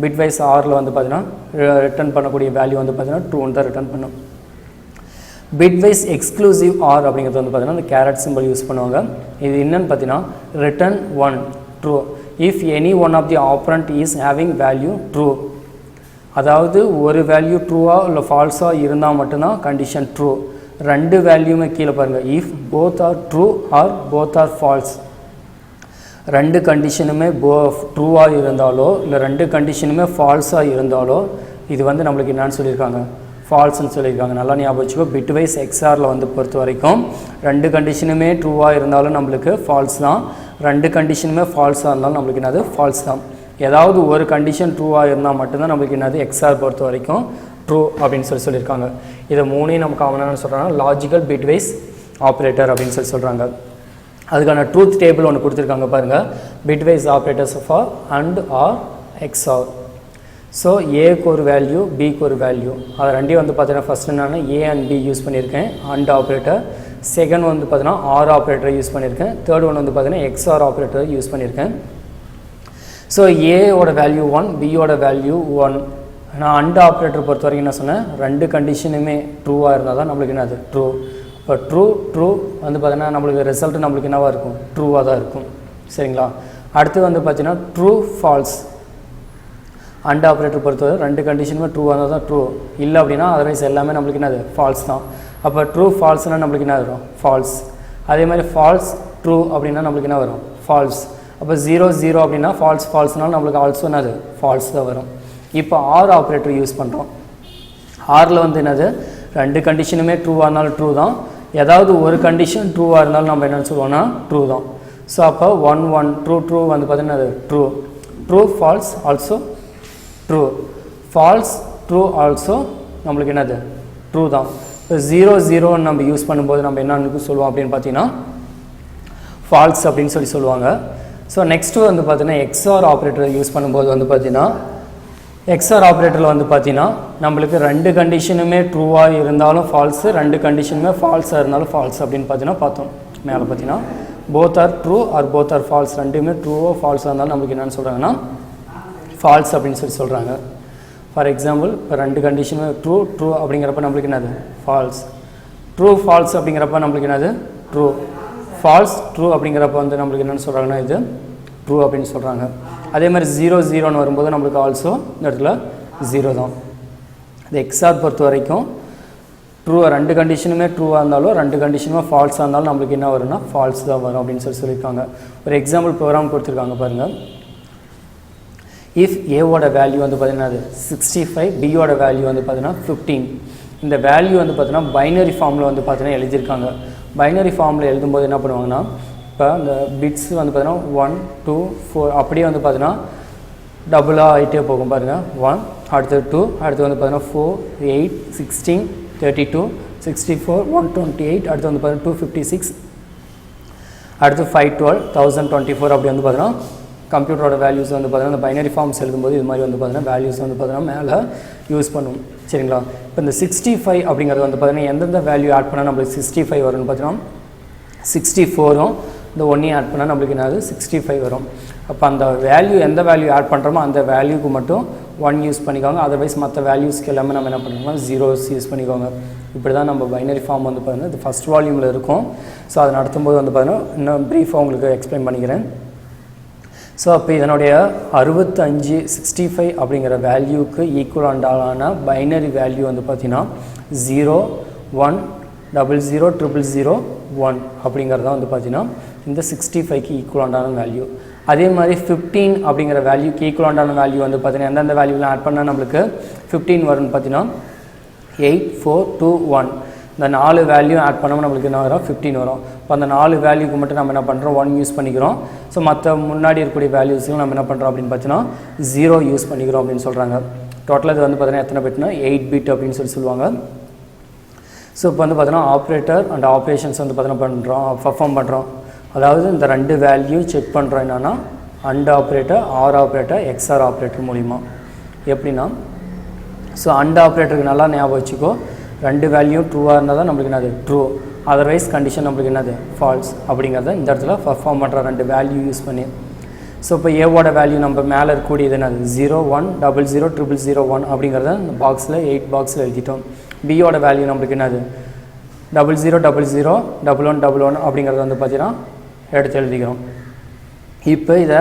பிட்வைஸ் ஆரில் வந்து பார்த்தீங்கன்னா ரிட்டர்ன் பண்ணக்கூடிய வேல்யூ வந்து பார்த்தீங்கன்னா ட்ரூன்னு தான் ரிட்டர்ன் பண்ணும். பிட்வைஸ் எக்ஸ்க்ளூசிவ் ஆர் அப்படிங்கிறது வந்து பார்த்தீங்கன்னா இந்த கேரட் சிம்பிள் யூஸ் பண்ணுவாங்க. இது என்னன்னு பார்த்தீங்கன்னா return one true if any one of the operand is having value true. அதாவது ஒரு வேல்யூ ட்ரூவாக இல்லை ஃபால்ஸாக இருந்தால் மட்டும்தான் கண்டிஷன் ட்ரூ. ரெண்டு வேல்யூமே கீழே பாருங்கள், if both are true R both or false. ரெண்டு கண்டிஷனுமே ட்ரூவாக இருந்தாலோ இல்லை ரெண்டு கண்டிஷனுமே ஃபால்ஸாக இருந்தாலோ இது வந்து நம்மளுக்கு என்னன்னு சொல்லியிருக்காங்க, ஃபால்ஸ்ன்னு சொல்லியிருக்காங்க. நல்லா ஞாபகம் வச்சுக்கோ. பிட்வைஸ் எக்ஸ்ஆரில் வந்து பொறுத்த வரைக்கும் ரெண்டு கண்டிஷனுமே ட்ரூவாக இருந்தாலும் நம்மளுக்கு ஃபால்ஸ் தான், ரெண்டு கண்டிஷனுமே ஃபால்ஸாக இருந்தாலும் நம்மளுக்கு என்னது ஃபால்ஸ் தான். ஏதாவது ஒரு கண்டிஷன் ட்ரூவாக இருந்தால் மட்டும்தான் நம்மளுக்கு என்னது எக்ஸ்ஆர் பொறுத்த வரைக்கும் ட்ரூ அப்படின்னு சொல்லியிருக்காங்க. இதை மூணையும் நம்ம காமனாக சொல்கிறாங்க லாஜிக்கல் பிட்வைஸ் ஆப்ரேட்டர் அப்படின்னு சொல்கிறாங்க. அதுக்கான ட்ரூத் டேபிள் ஒன்று கொடுத்துருக்காங்க பாருங்கள், bitwise operators for and or XOR. So ஏக்கு ஒரு வேல்யூ பிக்கு ஒரு வேல்யூ, அது ரெண்டையும் வந்து பார்த்தீங்கன்னா ஃபஸ்ட்டு நான் ஏ அண்ட் பி யூஸ் பண்ணியிருக்கேன் அண்ட் ஆப்ரேட்டர். செகண்ட் வந்து பார்த்தீங்கன்னா ஆர் ஆப்ரேட்டர் யூஸ் பண்ணியிருக்கேன். தேர்ட் ஒன் வந்து பார்த்தீங்கன்னா எக்ஸ்ஆர் ஆப்ரேட்டர் யூஸ் பண்ணியிருக்கேன். ஸோ ஏவோட வேல்யூ 1, பியோட வேல்யூ 1. நான் அண்ட் ஆப்ரேட்டர் பொறுத்த வரைக்கும் என்ன சொன்னேன், ரெண்டு கண்டிஷனுமே ட்ரூவாக இருந்தால் தான் நம்மளுக்கு என்னது ட்ரூ. இப்போ ட்ரூ வந்து பார்த்தீங்கன்னா நம்மளுக்கு ரிசல்ட் நம்மளுக்கு என்னவாக இருக்கும், ட்ரூவாக தான் இருக்கும். சரிங்களா. அடுத்து வந்து பார்த்தீங்கன்னா ட்ரூ ஃபால்ஸ். அண்ட் ஆப்ரேட்டர் பொறுத்தவரை ரெண்டு கண்டிஷனுமே ட்ரூவாக இருந்தால் தான் ட்ரூ, இல்லை அப்படின்னா அதர்வைஸ் எல்லாமே நம்மளுக்கு என்னது ஃபால்ஸ் தான். அப்போ ட்ரூ ஃபால்ஸ்னால் நம்மளுக்கு என்ன வரும், ஃபால்ஸ். அதே மாதிரி ஃபால்ஸ் ட்ரூ அப்படின்னா நம்மளுக்கு என்ன வரும், ஃபால்ஸ். அப்போ 0 அப்படின்னா ஃபால்ஸ்னால் நம்மளுக்கு ஆல்சோ என்னது ஃபால்ஸ் தான் வரும். இப்போ ஆர் ஆப்ரேட்டர் யூஸ் பண்ணுறோம். ஆரில் வந்து என்னது ரெண்டு கண்டிஷனுமே ட்ரூவாக இருந்தாலும் ட்ரூ தான், ஏதாவது ஒரு கண்டிஷன் ட்ரூவாக இருந்தாலும் நம்ம என்னென்னு சொல்லுவோம்னா ட்ரூ தான். ஸோ அப்போ 1 ட்ரூ வந்து பார்த்தீங்கன்னா true falls also true, falls true also நம்மளுக்கு என்னது ட்ரூ தான். இப்போ 0 நம்ம யூஸ் பண்ணும்போது நம்ம என்னன்னு சொல்லுவோம் அப்படின்னு பார்த்தீங்கன்னா ஃபால்ஸ் அப்படின்னு சொல்லுவாங்க. ஸோ நெக்ஸ்ட்டு வந்து பார்த்தீங்கன்னா எக்ஸ்ஆர் ஆப்ரேட்டர் யூஸ் பண்ணும்போது வந்து பார்த்தீங்கன்னா எக்ஸ்ஆர் ஆப்ரேட்டரில் வந்து பார்த்தீங்கன்னா நம்மளுக்கு ரெண்டு கண்டிஷனுமே ட்ரூவாக இருந்தாலும் ஃபால்ஸு, ரெண்டு கண்டிஷனுமே ஃபால்ஸாக இருந்தாலும் ஃபால்ஸ் அப்படின்னு பார்த்தீங்கன்னா பார்த்தோம். மேலே பார்த்தீங்கன்னா both are true R both or false, ரெண்டுமே ட்ரூவோ ஃபால்ஸாக இருந்தாலும் நம்மளுக்கு என்னென்னு சொல்கிறாங்கன்னா ஃபால்ஸ் அப்படின்னு சொல்கிறாங்க. ஃபார் எக்ஸாம்பிள் இப்போ ரெண்டு கண்டிஷனுமே ட்ரூ அப்படிங்கிறப்ப நம்மளுக்கு என்னது ஃபால்ஸ், ட்ரூ ஃபால்ஸ் அப்படிங்கிறப்ப நம்மளுக்கு என்னது ட்ரூ, ஃபால்ஸ் ட்ரூ அப்படிங்கிறப்ப வந்து நம்மளுக்கு என்னென்னு சொல்கிறாங்கன்னா இது ட்ரூ அப்படின்னு சொல்கிறாங்க. அதே மாதிரி 0 வரும்போது நம்மளுக்கு ஆல்சோ இந்த இடத்துல 0 தான். இது எக்ஸ்ஆர் பொறுத்த வரைக்கும் ட்ரூ ரெண்டு கண்டிஷனுமே ட்ரூவாக இருந்தாலும் ரெண்டு கண்டிஷனுமே ஃபால்ஸாக இருந்தாலும் நம்மளுக்கு என்ன வரும்னா ஃபால்ஸ் தான் வரும் அப்படின்னு சொல்லியிருக்காங்க. ஒரு எக்ஸாம்பிள் ப்ரோக்ராம் கொடுத்துருக்காங்க பாருங்கள். இஃப் ஏவோட வேல்யூ வந்து பார்த்தீங்கன்னா 65, பியோட வேல்யூ வந்து பார்த்தீங்கன்னா 15. இந்த வேல்யூ வந்து பார்த்தீங்கன்னா பைனரி ஃபார்மில் வந்து பார்த்தீங்கன்னா எழுதியிருக்காங்க. பைனரி ஃபார்மில் எழுதும்போது என்ன பண்ணுவாங்கன்னா இப்போ இந்த பிட்ஸ் வந்து பார்த்தீங்கன்னா 1, 2, 4 அப்படியே வந்து பார்த்தீங்கன்னா டபுளாக ஆகிட்டே போகும் பாருங்கள். 1, அடுத்து 2, அடுத்து வந்து பார்த்தீங்கன்னா 4, 8, 16, 32, 64, 128, அடுத்து வந்து பார்த்தீங்கன்னா 256, அடுத்து 512, 1024 அப்படி வந்து பார்த்தீங்கன்னா கம்ப்யூட்டரோட வேல்யூஸ் வந்து பார்த்தீங்கன்னா இந்த பைனரி ஃபார்ம்ஸ் எழுதும்போது இது மாதிரி வந்து பார்த்தீங்கன்னா வேல்யூஸ் வந்து பார்த்தீங்கன்னா மேலே யூஸ் பண்ணுவோம். சரிங்களா. இப்போ இந்த 65 அப்படிங்கிறது வந்து பார்த்தீங்கன்னா எந்தெந்த வேல்யூ ஆட் பண்ணால் நம்மளுக்கு 65 வரும்னு பார்த்தீங்கன்னா 64ம் இந்த 1 ஆட் பண்ணால் நம்மளுக்கு என்னது 65 வரும். அப்போ அந்த வேல்யூ எந்த வேல்யூ ஆட் பண்ணுறோமோ அந்த வேல்யூக்கு மட்டும் 1 யூஸ் பண்ணிக்கோங்க, அதர்வைஸ் மற்ற வேல்யூஸ்க்கு எல்லாமே நம்ம என்ன பண்ணிக்கோங்க 0s யூஸ் பண்ணிக்கோங்க. இப்படி தான் நம்ம பைனரி ஃபார்ம் வந்து பார்த்தீங்கன்னா இது ஃபஸ்ட் வால்யூமில் இருக்கும். ஸோ அதை நடத்தும்போது வந்து பார்த்தீங்கன்னா இன்னும் ப்ரீஃபாக உங்களுக்கு எக்ஸ்பிளைன் பண்ணிக்கிறேன். ஸோ அப்போ இதனுடைய 65 65 அப்படிங்கிற வேல்யூக்கு ஈக்குவலான பைனரி வேல்யூ வந்து பார்த்தீங்கன்னா 0 1 00 000 1 அப்படிங்கிறதான் வந்து பார்த்தீங்கன்னா இந்த 65க்கு ஈக்குவலான வேல்யூ. அதே மாதிரி 15 அப்படிங்கிற வேல்யூக்கு ஈக்குவலான வேல்யூ வந்து பார்த்தீங்கன்னா எந்தெந்த வேல்யூவில் ஆட் பண்ணால் நம்மளுக்கு 15 வரும்னு பார்த்தீங்கன்னா 8 4 2 1. இந்த 4 வேல்யூ ஆட் பண்ணாமல் நம்மளுக்கு என்ன வரும் 15 வரும். இப்போ அந்த 4 வேல்யூக்கு மட்டும் நம்ம என்ன பண்ணுறோம் 1 யூஸ் பண்ணிக்கிறோம். ஸோ மற்ற முன்னாடி இருக்கக்கூடிய வேல்யூஸுக்கு நம்ம என்ன பண்ணுறோம் அப்படின்னு பார்த்தீங்கன்னா 0 யூஸ் பண்ணிக்கிறோம் அப்படின்னு சொல்கிறாங்க. டோட்டலாக இது வந்து பார்த்தீங்கன்னா எத்தனை பிட்னா 8 பிட் அப்படின்னு சொல்லுவாங்க. ஸோ இப்போ வந்து பார்த்தீங்கன்னா ஆப்ரேட்டர் அண்ட் ஆப்ரேஷன்ஸ் வந்து பார்த்தீங்கன்னா பர்ஃபார்ம் பண்ணுறோம். அதாவது இந்த ரெண்டு வேல்யூ செக் பண்ணுறோம் என்னென்னா and operator or operator XOR operator மூலிமா. எப்படின்னா ஸோ அண்ட் ஆப்ரேட்டருக்கு நல்லா ஞாபகம் வச்சுக்கோ, ரெண்டு வேல்யூ ட்ரூவாக இருந்தால் தான் நம்மளுக்கு என்னது ட்ரூ, அதர்வைஸ் கண்டிஷன் நம்மளுக்கு என்னது ஃபால்ஸ் அப்படிங்கிறத இந்த இடத்துல பர்ஃபார்ம் பண்ணுற ரெண்டு வேல்யூ யூஸ் பண்ணி. ஸோ இப்போ ஏவோட வேல்யூ நம்ம மேலே இருக்கக்கூடியது என்னது 0 1 00 000 1 அப்படிங்கிறத இந்த பாக்ஸில் 8 பாக்ஸில் எழுதிட்டோம். பியோட வேல்யூ நம்மளுக்கு என்னது 0000 1111 அப்படிங்கிறது வந்து பார்த்தீங்கன்னா எடுத்து எழுதிக்கிறோம். இப்போ இதை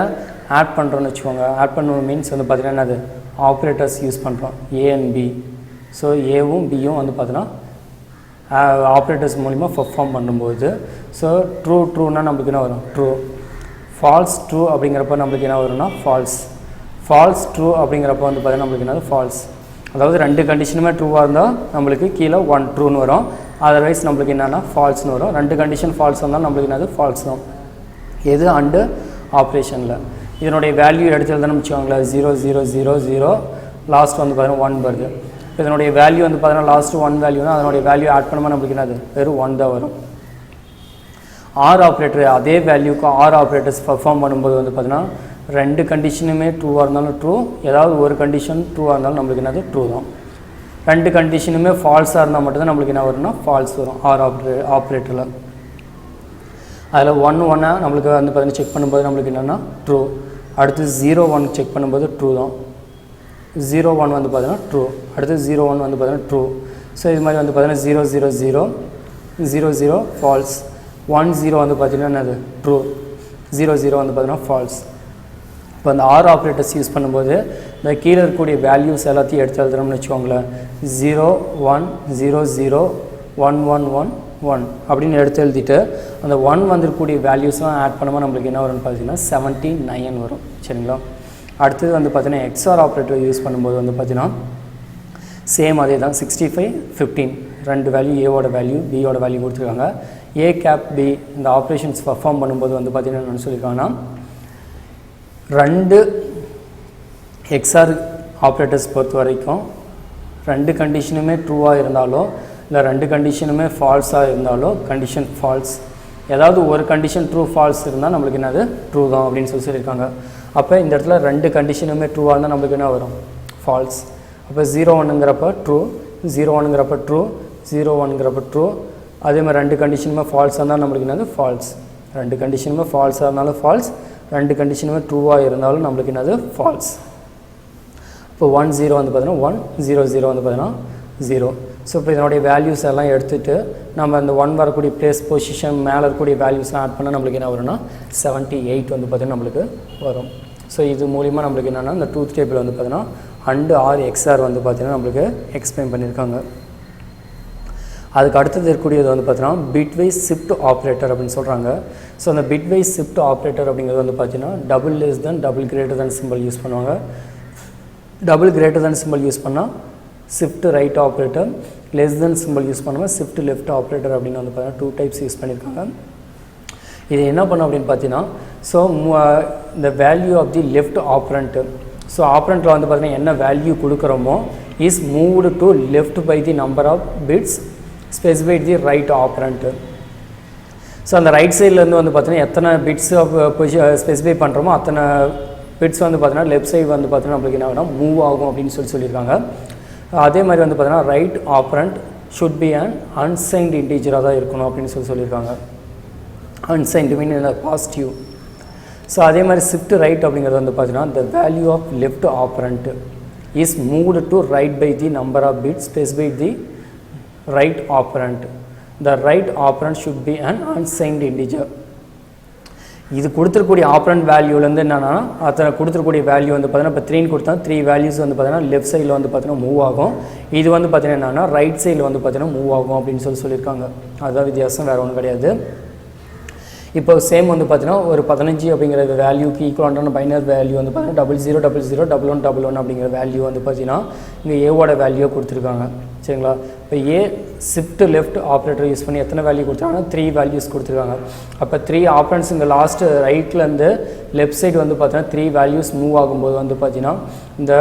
ஆட் பண்ணுறோன்னு வச்சுக்கோங்க. ஆட் பண்ண மீன்ஸ் வந்து பார்த்தீங்கன்னா என்னது ஆப்ரேட்டர்ஸ் யூஸ் பண்ணுறோம் ஏ அண்ட் பி. ஸோ ஏவும் பியும் வந்து பார்த்தீங்கன்னா ஆப்ரேட்டர்ஸ் மூலிமா பெர்ஃபார்ம் பண்ணும்போது ஸோ ட்ரூனா நம்மளுக்கு என்ன வரும் ட்ரூ, ஃபால்ஸ் ட்ரூ அப்படிங்கிறப்ப நம்மளுக்கு என்ன வரும்னா ஃபால்ஸ் ட்ரூ அப்படிங்கிறப்ப வந்து பார்த்தீங்கன்னா நம்மளுக்கு என்னது ஃபால்ஸ். அதாவது ரெண்டு கண்டிஷனுமே ட்ரூவாக இருந்தால் நம்மளுக்கு கீழே 1 ட்ரூன்னு வரும். அதர்வைஸ் நம்மளுக்கு என்னென்னா ஃபால்ஸ்னு வரும். ரெண்டு கண்டிஷன் ஃபால்ஸ் வந்தால் நம்மளுக்கு என்னது ஃபால்ஸ் தான். எது அண்டு ஆப்ரேஷனில் இதனுடைய வேல்யூ எடுத்து எழுதணும்னு வச்சுக்கோங்களேன். 0000 லாஸ்ட் வந்து பார்த்தீங்கன்னா 1 வருது. இப்போ இதனுடைய வேல்யூ வந்து பார்த்தீங்கன்னா லாஸ்ட்டு 1 வேல்யூனா அதனுடைய வேல்யூ ஆட் பண்ணும்போது நம்மளுக்கு என்னது வெறும் 1 தான் வரும். ஆர் ஆப்ரேட்டர் அதே வேல்யூக்கு ஆர் ஆப்ரேட்டர்ஸ் பர்ஃபார்ம் பண்ணும்போது வந்து பார்த்தீங்கன்னா ரெண்டு கண்டிஷனுமே ட்ரூவாக இருந்தாலும் ட்ரூ, ஏதாவது ஒரு கண்டிஷன் ட்ரூவாக இருந்தாலும் நம்மளுக்கு என்னது ட்ரூ தான். ரெண்டு கண்டிஷனுமே ஃபால்ஸாக இருந்தால் மட்டும்தான் நம்மளுக்கு என்ன வரும்னா ஃபால்ஸ் வரும் ஆர் ஆப்ரேட்டரில். அதில் 1 நம்மளுக்கு வந்து பார்த்தீங்கன்னா செக் பண்ணும்போது நம்மளுக்கு என்னென்னா ட்ரூ. அடுத்து 01 செக் பண்ணும்போது ட்ரூ தான். 01 வந்து பார்த்தீங்கன்னா ட்ரூ. அடுத்து 01 வந்து பார்த்தீங்கன்னா ட்ரூ. ஸோ இது மாதிரி வந்து பார்த்தீங்கன்னா 000 ஃபால்ஸ். 10 வந்து பார்த்தீங்கன்னா என்னது ட்ரூ. 00 வந்து பார்த்தீங்கன்னா ஃபால்ஸ். இப்போ அந்த ஆர் ஆப்ரேட்டர்ஸ் யூஸ் பண்ணும்போது இந்த கீழே இருக்கக்கூடிய வேல்யூஸ் எல்லாத்தையும் எடுத்து எழுதுறோம்னு வச்சுக்கோங்களேன். 01001111 அப்படின்னு எடுத்து எழுதிட்டு அந்த 1 வந்துருக்கக்கூடிய வேல்யூஸ்லாம் ஆட் பண்ணும்போது நம்மளுக்கு என்ன வரும்னு பார்த்தீங்கன்னா 79 வரும். சரிங்களா. அடுத்தது வந்து பார்த்தீங்கன்னா எக்ஸ்ஆர் ஆப்ரேட்டர் யூஸ் பண்ணும்போது வந்து பார்த்தீங்கன்னா சேம் அதே தான் 65 15 ரெண்டு வேல்யூ ஏவோட வேல்யூ பியோட வேல்யூ கொடுத்துருக்காங்க. ஏ கேப் பி இந்த ஆப்ரேஷன்ஸ் பர்ஃபார்ம் பண்ணும்போது வந்து பார்த்தீங்கன்னா என்ன சொல்லியிருக்காங்கன்னா ரெண்டு எக்ஸ்ஆர் ஆப்ரேட்டர்ஸ் பொறுத்த வரைக்கும் ரெண்டு கண்டிஷனுமே ட்ரூவாக இருந்தாலோ இல்லை ரெண்டு கண்டிஷனுமே ஃபால்ஸாக இருந்தாலோ கண்டிஷன் ஃபால்ஸ், ஏதாவது ஒரு கண்டிஷன் ட்ரூ ஃபால்ஸ் இருந்தால் நம்மளுக்கு என்னது ட்ரூ தான் அப்படின்னு சொல்லியிருக்காங்க. அப்போ இந்த இடத்துல ரெண்டு கண்டிஷனுமே ட்ரூவாக இருந்தால் நம்மளுக்கு என்ன வரும் ஃபால்ஸ். அப்போ 01ங்கிறப்ப ட்ரூ, 01ங்கிறப்ப ட்ரூ, 01ங்கிறப்ப ட்ரூ. அதே மாதிரி ரெண்டு கண்டிஷனுமே ஃபால்ஸாக இருந்தால் நம்மளுக்கு என்னது ஃபால்ஸ். ரெண்டு கண்டிஷனுமே ஃபால்ஸாக இருந்தாலும் ஃபால்ஸ், ரெண்டு கண்டிஷனுமே ட்ரூவாக இருந்தாலும் நம்மளுக்கு என்னது ஃபால்ஸ். இப்போ 10 வந்து பார்த்தீங்கன்னா 1, 00 வந்து பார்த்தீங்கன்னா 0. ஸோ இப்போ இதனுடைய வேல்யூஸ் எல்லாம் எடுத்துகிட்டு நம்ம அந்த 1 வரக்கூடிய பிளேஸ் பொசிஷன் மேலே இருக்கக்கூடிய வேல்யூஸ்லாம் ஆட் பண்ணால் நம்மளுக்கு என்ன வரும்னா 78 வந்து பார்த்தீங்கன்னா நம்மளுக்கு வரும். ஸோ இது மூலிமா நம்மளுக்கு என்னென்னா இந்த ட்ரூத் டேபிள் வந்து பார்த்தீங்கன்னா அண்டு ஆர் எக்ஸ்ஆர் வந்து பார்த்தீங்கன்னா நம்மளுக்கு எக்ஸ்பிளைன் பண்ணியிருக்காங்க. அதுக்கு அடுத்தது இருக்கக்கூடியது வந்து பார்த்தீங்கன்னா பிட்வைஸ் ஷிஃப்ட் ஆப்ரேட்டர் அப்படின்னு சொல்கிறாங்க. ஸோ அந்த பிட்வைஸ் ஷிஃப்ட் ஆப்ரேட்டர் அப்படிங்கிறது வந்து பார்த்தீங்கன்னா double less than double greater than symbol use பண்ணுவாங்க. Double greater than symbol use பண்ணால் shift right operator, less than symbol use பண்ணுவாங்க ஷிஃப்ட் லெஃப்ட் ஆப்ரேட்டர் அப்படின்னு வந்து பார்த்தீங்கன்னா 2 டைப்ஸ் யூஸ் பண்ணியிருக்காங்க. இது என்ன பண்ணும் அப்படின்னு பார்த்தீங்கன்னா ஸோ இந்த value of the left operand, so ஆப்ரண்ட்டில் வந்து பார்த்தீங்கன்னா என்ன வேல்யூ கொடுக்குறோமோ is moved to left by the number of bits specified the right operand. So அந்த ரைட் சைட்லேருந்து வந்து பார்த்தீங்கன்னா எத்தனை பிட்ஸ் ஸ்பெசிஃபை பண்ணுறோமோ அத்தனை பிட்ஸ் வந்து பார்த்தீங்கன்னா லெஃப்ட் சைடு வந்து பார்த்தீங்கன்னா நம்மளுக்கு என்ன ஆகும் மூவ் ஆகும் அப்படின்னு சொல்லியிருக்காங்க. அதே மாதிரி வந்து பார்த்தீங்கன்னா right operand should be and unsigned இன்டீஜராக தான் இருக்கணும் அப்படின்னு சொல்லியிருக்காங்க. அன்சைன்ட் மீன் பாசிட்டிவ். ஸோ அதே மாதிரி ஷிஃப்ட் ரைட் அப்படிங்கிறது வந்து பார்த்தீங்கன்னா the value of left operand is moved to right by the number of bits specified the right operand. The right operand should be an unsigned integer. இது கொடுத்துருக்கூடிய ஆப்ரண்ட் வேல்யூலேருந்து என்னென்னா அத்தனை கொடுத்துருக்கூடிய வேல்யூ வந்து பார்த்தீங்கன்னா இப்போ 3 கொடுத்தா 3 வேல்யூஸ் வந்து பார்த்தீங்கன்னா லெஃப்ட் சைடில் வந்து பார்த்தீங்கன்னா மூவ் ஆகும். இது வந்து பார்த்தீங்கன்னா என்னென்னா ரைட் சைடில் வந்து பார்த்தீங்கன்னா மூவ் ஆகும் அப்படின்னு சொல்லியிருக்காங்க. அதுதான் வித்தியாசம், வேறு ஒன்றும் கிடையாது. இப்போ சேம் வந்து பார்த்தீங்கன்னா ஒரு 15 அப்படிங்கிற வேல்யூக்கு ஈக்குவலான பைனர் வேல்யூ வந்து பார்த்தீங்கன்னா 00001111 அப்படிங்கிற வேல்யூ வந்து பார்த்தீங்கன்னா இங்கே ஏவோட வேல்யூ கொடுத்துருக்காங்க. சரிங்களா. இப்போ ஏ ஷிஃப்ட் லெஃப்ட் ஆப்ரேட்டர் யூஸ் பண்ணி எத்தனை வேல்யூ கொடுத்துருக்காங்கன்னா 3 வேல்யூஸ் கொடுத்துருக்காங்க. அப்போ 3 ஆப்ரண்ட்ஸ் இங்கே லாஸ்ட்டு ரைட்லேருந்து லெஃப்ட் சைடு வந்து பார்த்தீங்கன்னா 3 வேல்யூஸ் மூவ் ஆகும்போது வந்து பார்த்தீங்கன்னா இந்த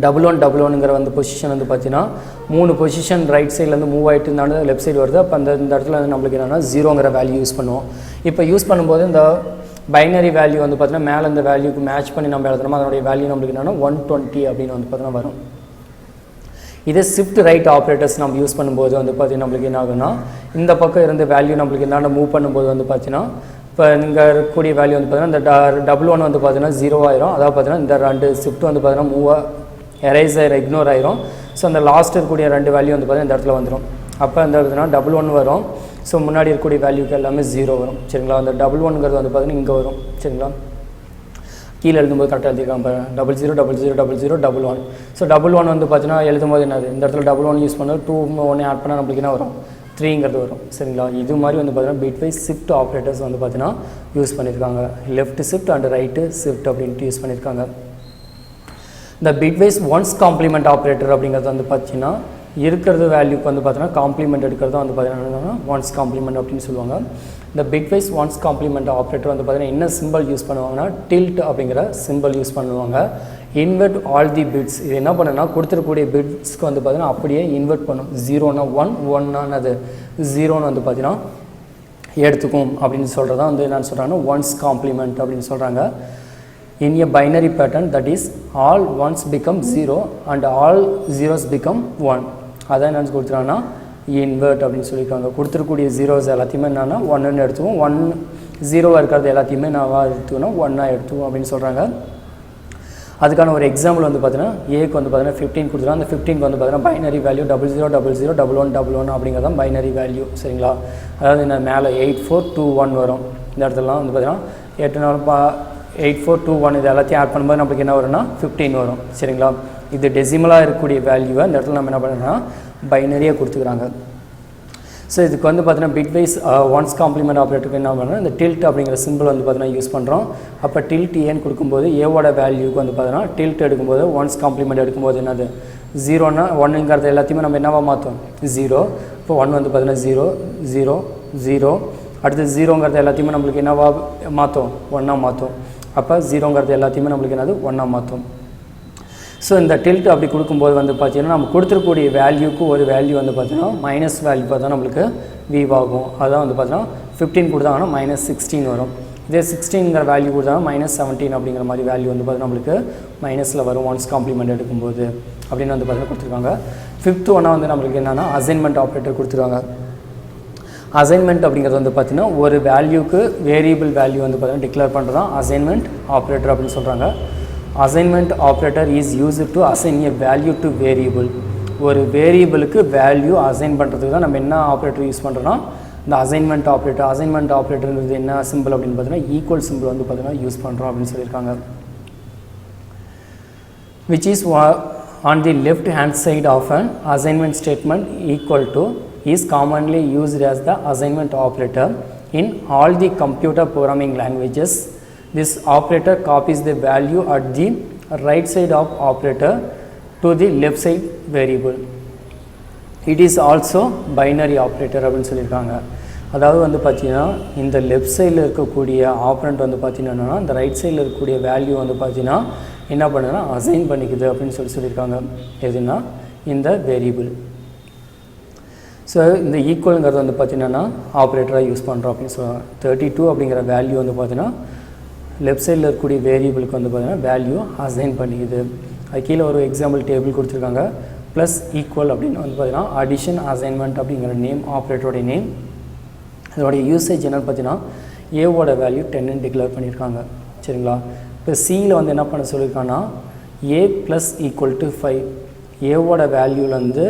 1111ங்கிற வந்து பொசிஷன் வந்து பார்த்தீங்கன்னா 3 பொசிஷன் ரைட் சைட்லேருந்து மூவ் ஆகிட்டு இருந்தாலும் லெஃப்ட் சைடு வருது. அப்போ இந்த இடத்துல வந்து நம்மளுக்கு என்னென்னா 0ங்கிற வேல்யூ யூஸ் பண்ணுவோம். இப்போ யூஸ் பண்ணும்போது இந்த பைனரி வேல்யூ வந்து பார்த்தீங்கன்னா மேலே இந்த வேல்யூக்கு மேட்ச் பண்ணி நம்ம எழுதுறோமோ அதனுடைய வேல்யூ நம்மளுக்கு என்னென்னா 120 அப்படின்னு வந்து பார்த்தீங்கன்னா வரும். இதே ஷிஃப்ட் ரைட் ஆப்ரேட்டர்ஸ் நம்ம யூஸ் பண்ணும்போது வந்து பார்த்தீங்கன்னா நம்மளுக்கு என்ன ஆகுன்னா இந்த பக்கம் இருந்த வேல்யூ நம்மளுக்கு என்னென்ன மூவ் பண்ணும்போது வந்து பார்த்தீங்கன்னா இப்போ இங்கே இருக்கக்கூடிய வேல்யூ வந்து பார்த்தீங்கன்னா இந்த 11 வந்து பார்த்தீங்கன்னா 0 ஆயிரும். அதாவது பார்த்தீங்கன்னா இந்த 2 ஷிஃப்ட் வந்து பார்த்தீங்கன்னா எரேஸ் ஆயிரும், இக்னோர் ஆயிரும். ஸோ அந்த லாஸ்ட் இருக்கக்கூடிய 2 வேல்யூ வந்து பார்த்தீங்கன்னா இந்த இடத்துல வந்துடும். அப்போ அந்த இடத்துனா டபுள் ஒன் வரும். ஸோ முன்னாடி இருக்கக்கூடிய வேல்யூக்கு எல்லாமே 0 வரும் சரிங்களா. அந்த டபுள் ஒன்ங்கிறது வந்து பார்த்தீங்கன்னா இங்கே வரும் சரிங்களா. கீழே எழுதும்போது கரெக்டாக எழுதிருக்காங்க 00 00 00 11. ஸோ டபுள் ஒன் வந்து பார்த்தீங்கன்னா எழுதும்போது என்னது இந்த இடத்துல டபுள் ஒன் யூஸ் பண்ணால் 2 1 ஆட் பண்ணால் நம்மளுக்கு என்ன வரும் 3ங்கிறது வரும் சரிங்களா. இது மாதிரி வந்து பார்த்தீங்கன்னா பிட்வைஸ் ஷிஃப்ட் ஆப்ரேட்டர்ஸ் வந்து பார்த்தீங்கன்னா யூஸ் பண்ணியிருக்காங்க. Left shift and right shift அப்படின்ட்டு யூஸ் பண்ணியிருக்காங்க. இந்த பிட்வைஸ் ஒன்ஸ் காம்ப்ளிமெண்ட் ஆப்ரேட்டர் அப்படிங்கிறது வந்து பார்த்தீங்கன்னா இருக்கிறது வேல்யூக்கு வந்து பார்த்தீங்கன்னா காம்ப்ளிமெண்ட் எடுக்கிறதா வந்து பார்த்தீங்கன்னா ஒன்ஸ் காம்ப்ளிமெண்ட் அப்படின்னு சொல்லுவாங்க. இந்த பிட்வைஸ் ஒன்ஸ் காம்ப்ளிமெண்ட் ஆப்ரேட்டர் வந்து பார்த்தீங்கன்னா என்ன சிம்பிள் யூஸ் பண்ணுவாங்கன்னா டில்ட் அப்படிங்கிற சிம்பிள் யூஸ் பண்ணுவாங்க. இன்வெர்ட் ஆல் தி பிட்ஸ் இது என்ன பண்ணுன்னா கொடுத்துருக்கூடிய பிட்ஸ்க்கு வந்து பார்த்தீங்கன்னா அப்படியே இன்வெர்ட் பண்ணும். 0னா 1 1னா அது 0ன்னு வந்து பார்த்தீங்கன்னா எடுத்துக்கும் அப்படின்னு சொல்கிறதா வந்து என்னென்னு சொல்கிறாங்கன்னா ஒன்ஸ் காம்ப்ளிமெண்ட் அப்படின்னு சொல்கிறாங்க. In a binary pattern that is all ones become 0 and all zeros become 1. அதான் என்னென்னு கொடுத்துருக்காங்கன்னா இன்வெர்ட் அப்படின்னு சொல்லியிருக்காங்க. கொடுத்துருக்கூடிய ஜீரோஸ் எல்லாத்தையுமே என்னென்னா 1ன்னு எடுத்துவோம். 1 0வாக இருக்கிறது எல்லாத்தையுமே நான் எடுத்துக்கணும் 1ஆக எடுத்துவோம் அப்படின்னு சொல்கிறாங்க. அதுக்கான ஒரு எக்ஸாம்பிள் வந்து பார்த்தீங்கன்னா ஏக்கு வந்து பார்த்தீங்கன்னா 15 கொடுத்துருக்காங்க. அந்த 15க்கு வந்து பார்த்தீங்கன்னா பைனரி வேல்யூ 00 00 11 11 அப்படிங்கிறது தான் பைனரி வேல்யூ சரிங்களா. அதாவது என்ன மேலே 8421 வரும். இந்த இடத்துலலாம் வந்து பார்த்தீங்கன்னா 8421 இது எல்லாத்தையும் ஆட் பண்ணும்போது நம்மளுக்கு என்ன வரும்னா 15 வரும் சரிங்களா. இது டெசிமலாக இருக்கக்கூடிய வேல்யூவை இந்த இடத்துல நம்ம என்ன பண்ணுறோம்னா பைனரியாக கொடுத்துக்கிறாங்க. ஸோ இதுக்கு வந்து பார்த்தீங்கன்னா பிட்வைஸ் ஒன்ஸ் காம்ப்ளிமெண்ட் ஆப்ரேட்டருக்கு என்ன பண்ணுறோம் இந்த டில்ட் அப்படிங்கிற சிம்பிள் வந்து பார்த்தீங்கன்னா யூஸ் பண்ணுறோம். அப்போ டில்ட் ஏன்னு கொடுக்கும்போது ஏவோட வேல்யூக்கு வந்து பார்த்தீங்கன்னா டில்ட் எடுக்கும்போது ஒன்ஸ் காம்ப்ளிமெண்ட் எடுக்கும்போது என்னது 0னா 1ங்கிறது எல்லாத்தையுமே நம்ம என்னவா மாற்றோம் 0. இப்போ 1 வந்து பார்த்தீங்கன்னா 0 0 0 அடுத்து 0ங்கிறது எல்லாத்தையுமே நம்மளுக்கு என்னவா மாற்றும் 1ஆக மாற்றும். அப்போ 0ங்கிறது எல்லாத்தையுமே நம்மளுக்கு என்னது 1ஆக மாற்றும். ஸோ இந்த டில்ட் அப்படி கொடுக்கும்போது வந்து பார்த்தீங்கன்னா நம்ம கொடுத்துருக்கூடிய வேல்யூக்கு ஒரு வேல்யூ வந்து பார்த்தீங்கன்னா மைனஸ் வேல்யூ பார்த்தா நம்மளுக்கு வீவ் ஆகும். அதான் வந்து பார்த்தீங்கன்னா 15 கொடுத்தாங்கன்னா -16 வரும். இதே 16ங்கிற வேல்யூ கொடுத்தாங்கன்னா -17 அப்படிங்கிற மாதிரி வேல்யூ வந்து பார்த்தீங்கன்னா நம்மளுக்கு மைனஸில் வரும் ஒன்ஸ் காம்ப்ளிமெண்ட் எடுக்கும்போது அப்படின்னு வந்து பார்த்தீங்கன்னா கொடுத்துருக்காங்க. 5th ஒன்றா வந்து நம்மளுக்கு என்னென்னா அசைன்மெண்ட் ஆப்ரேட்டர் கொடுத்துருக்காங்க. அசைன்மெண்ட் அப்படிங்கிறது வந்து பார்த்தீங்கன்னா ஒரு வேல்யூக்கு வேரியபிள் வேல்யூ வந்து பார்த்தீங்கன்னா டிக்ளேர் பண்ணுறது தான் அசைன்மெண்ட் ஆப்ரேட்டர் அப்படின்னு சொல்கிறாங்க. Assignment operator is used to assign a value to variable. ஒரு வேரியபிளுக்கு வேல்யூ அசைன் பண்ணுறதுக்கு தான் நம்ம என்ன ஆப்ரேட்டர் யூஸ் பண்ணுறோன்னா இந்த அசைன்மெண்ட் ஆப்ரேட்டர். அசைன்மெண்ட் ஆப்ரேட்டர்ங்கிறது என்ன சிம்பிள் அப்படின்னு பார்த்தீங்கன்னா ஈக்குவல் சிம்பிள் வந்து பார்த்தீங்கன்னா யூஸ் பண்ணுறோம் அப்படின்னு சொல்லியிருக்காங்க. Which is on the left hand side of an assignment statement equal to is commonly used as the assignment operator in all the computer programming languages. This operator copies the value at the right side of operator to the left side variable. It is also binary operator அப்படின்னு சொல்லியிருக்காங்க. அதாவது வந்து பார்த்தீங்கன்னா இந்த லெஃப்ட் சைடில் இருக்கக்கூடிய ஆப்ரண்ட் வந்து பார்த்தீங்கன்னா இந்த ரைட் சைடில் இருக்கக்கூடிய வேல்யூ வந்து பார்த்தீங்கன்னா என்ன பண்ணுன்னா அசைன் பண்ணிக்குது அப்படின்னு சொல்லியிருக்காங்க. எதுனா இந்த வேரியபிள். ஸோ இந்த ஈக்குவலுங்கிறது வந்து பார்த்தீங்கன்னா ஆப்ரேட்டராக யூஸ் பண்ணுறோம் அப்படின்னு சொல்லுவாங்க. 32 அப்படிங்கிற வேல்யூ வந்து பார்த்தீங்கன்னா லெஃப்ட் சைடில் இருக்கக்கூடிய வேரியபிளுக்கு வந்து பார்த்தீங்கன்னா வேல்யூ அசைன் பண்ணிக்குது. அது கீழே ஒரு எக்ஸாம்பிள் டேபிள் கொடுத்துருக்காங்க. ப்ளஸ் ஈக்குவல் அப்படின்னு வந்து பார்த்தீங்கன்னா அடிஷன் அசைன்மெண்ட் அப்படிங்கிற நேம் ஆப்ரேட்டரோடைய நேம். இதோடைய யூசேஜ் என்னென்னு பார்த்தீங்கன்னா ஏவோட வேல்யூ 10ன்னு டிக்ளேர் பண்ணியிருக்காங்க சரிங்களா. இப்போ சியில் வந்து என்ன பண்ண சொல்லியிருக்காங்கன்னா ஏ ப்ளஸ் ஈக்குவல் டு 5 ஏவோட வேல்யூலேருந்து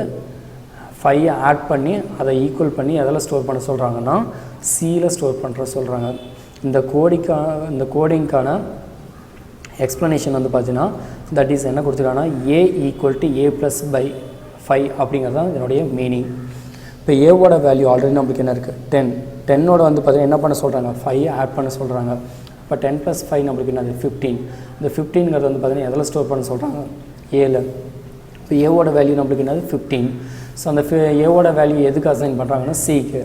5 ஆட் பண்ணி அதை ஈக்குவல் பண்ணி எதில் ஸ்டோர் பண்ண சொல்கிறாங்கன்னா சியில் ஸ்டோர் பண்ணுற சொல்கிறாங்க. இந்த கோடிங்க்கான எக்ஸ்ப்ளனேஷன் வந்து பார்த்தீங்கன்னா தட் இஸ் என்ன கொடுத்துருக்காங்கன்னா A equal to A plus by 5 அப்படிங்கிறது தான் இதனுடைய மீனிங். இப்போ ஏவோட வேல்யூ ஆல்ரெடி நம்மளுக்கு என்ன இருக்குது 10. 10ஓட வந்து பார்த்தீங்கன்னா என்ன பண்ண சொல்கிறாங்க 5 ஆட் பண்ண சொல்கிறாங்க. இப்போ 10 + 5 நம்மளுக்கு என்னது 15. இந்த 15ங்கிறது வந்து பார்த்தீங்கன்னா எதில் ஸ்டோர் பண்ண சொல்கிறாங்க ஏல. இப்போ ஏவோட வேல்யூ நம்மளுக்கு என்னது 15. ஸோ அந்த ஏவோட வேல்யூ எதுக்கு அசைன் பண்ணுறாங்கன்னா சிக்கு.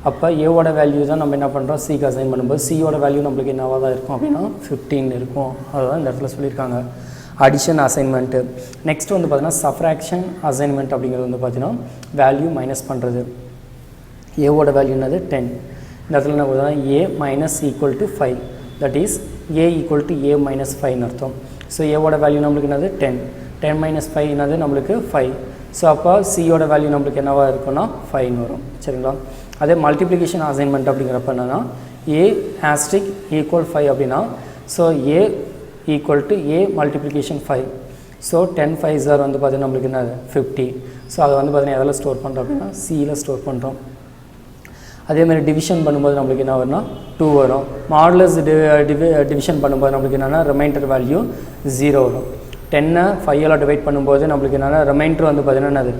அப்போ ஏவோட வேல்யூ தான் நம்ம என்ன பண்ணுறோம் சிக்கு அசைன் பண்ணும்போது சியோட வேல்யூ நம்மளுக்கு என்னவாக தான் இருக்கும் அப்படின்னா 15 இருக்கும். அதுதான் இந்த இடத்துல சொல்லியிருக்காங்க அடிஷன் அசைன்மெண்ட்டு. நெக்ஸ்ட் வந்து பார்த்தீங்கன்னா சப்ராக்ஷன் அசைன்மெண்ட் அப்படிங்கிறது வந்து பார்த்தீங்கன்னா வேல்யூ மைனஸ் பண்ணுறது. ஏவோட வேல்யூ என்னது 10. இந்த இடத்துல என்ன பார்த்தீங்கன்னா A minus equal to 5 that is A equal to A minus 5ன்னு அர்த்தம். ஸோ ஏவோட வேல்யூ நம்மளுக்கு என்னது 10. 10 - 5 என்னது நம்மளுக்கு 5. ஸோ அப்போ சியோட வேல்யூ நம்மளுக்கு என்னவாக இருக்குன்னா 5 வரும் சரிங்களா. அதே மல்டிப்ளிகேஷன் அசைன்மெண்ட் அப்படிங்கிறப்ப என்னென்னா ஏ * ஈக்குவல் 5 அப்படின்னா so A equal to A multiplication 5. So 10 5s are வந்து பார்த்தீங்கன்னா நம்மளுக்கு என்ன 50. ஸோ அதை வந்து பார்த்தீங்கன்னா எதில் ஸ்டோர் பண்ணுறோம் அப்படின்னா சியில் ஸ்டோர் பண்ணுறோம். அதேமாதிரி டிவிஷன் பண்ணும்போது நம்மளுக்கு என்ன வரும்னா 2 வரும். மாடுலஸ் டிவிஷன் பண்ணும்போது நம்மளுக்கு என்னென்னா ரிமைண்டர் வேல்யூ 0 வரும். 10 5ஆல் டிவைட் பண்ணும்போது நம்மளுக்கு என்னென்னா ரிமைண்டர் வந்து பார்த்தீங்கன்னா அது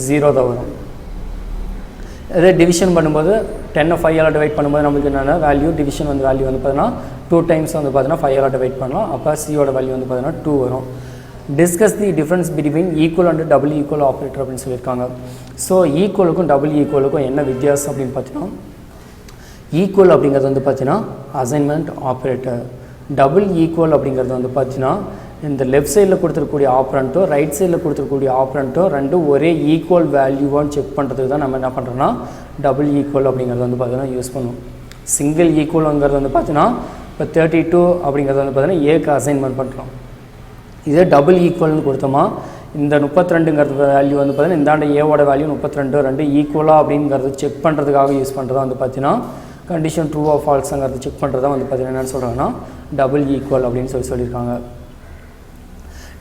0 தான் வரும். அதே டிவிஷன் பண்ணும்போது 10 5ஆல் டிவைட் பண்ணும்போது நம்மளுக்கு என்னென்னா வேல்யூ டிவிஷன் வந்து வேல்யூ வந்து பார்த்தீங்கன்னா 2 டைம்ஸ் வந்து பார்த்தீங்கன்னா 5ஆல் டிவைட் பண்ணலாம். அப்போ சியோட வேல்யூ வந்து பார்த்தீங்கன்னா 2 வரும். Discuss the difference between equal and double equal operator அப்படின்னு சொல்லியிருக்காங்க. ஸோ ஈக்குவலுக்கும் டபுள் ஈக்குவலுக்கும் என்ன வித்தியாசம் அப்படின்னு பார்த்தீங்கன்னா ஈக்குவல் அப்படிங்கிறது வந்து பார்த்தீங்கன்னா அசைன்மெண்ட் ஆப்ரேட்டர். டபுள் ஈக்குவல் அப்படிங்கிறது வந்து பார்த்தீங்கன்னா இந்த லெஃப்ட் சைடில் கொடுத்துருக்கூடிய ஆப்ரண்ட்டோ ரைட் சைடில் கொடுத்துருக்கூடிய ஆப்ரண்ட்டோ ரெண்டும் ஒரே ஈக்குவல் வேல்யூவான்னு செக் பண்ணுறதுக்கு தான் நம்ம என்ன பண்ணுறோன்னா டபுள் ஈக்குவல் அப்படிங்கிறது வந்து பார்த்தீங்கன்னா யூஸ் பண்ணுவோம். சிங்கிள் ஈக்குவலுங்கிறது வந்து பார்த்தீங்கன்னா இப்போ 32 அப்படிங்கிறது வந்து பார்த்தீங்கன்னா ஏக்கு அசைன்மெண்ட் பண்ணுறோம். இதே டபுள் ஈக்குவல்னு கொடுத்தோமா இந்த 32ங்கிறது வேல்யூ வந்து பார்த்தீங்கன்னா இந்தாண்ட ஏவோட வேல்யூ 32 ரெண்டு ஈக்குவலாக அப்படிங்கிறது செக் பண்ணுறதுக்காக யூஸ் பண்ணுறதா வந்து பார்த்தீங்கன்னா கண்டிஷன் ட்ரூ ஆஃப் ஃபால்ஸுங்கிறது செக் பண்ணுறதா வந்து பார்த்தீங்கன்னா என்னென்னு சொல்கிறாங்கன்னா டபுள் ஈக்குவல் அப்படின்னு சொல்லியிருக்காங்க.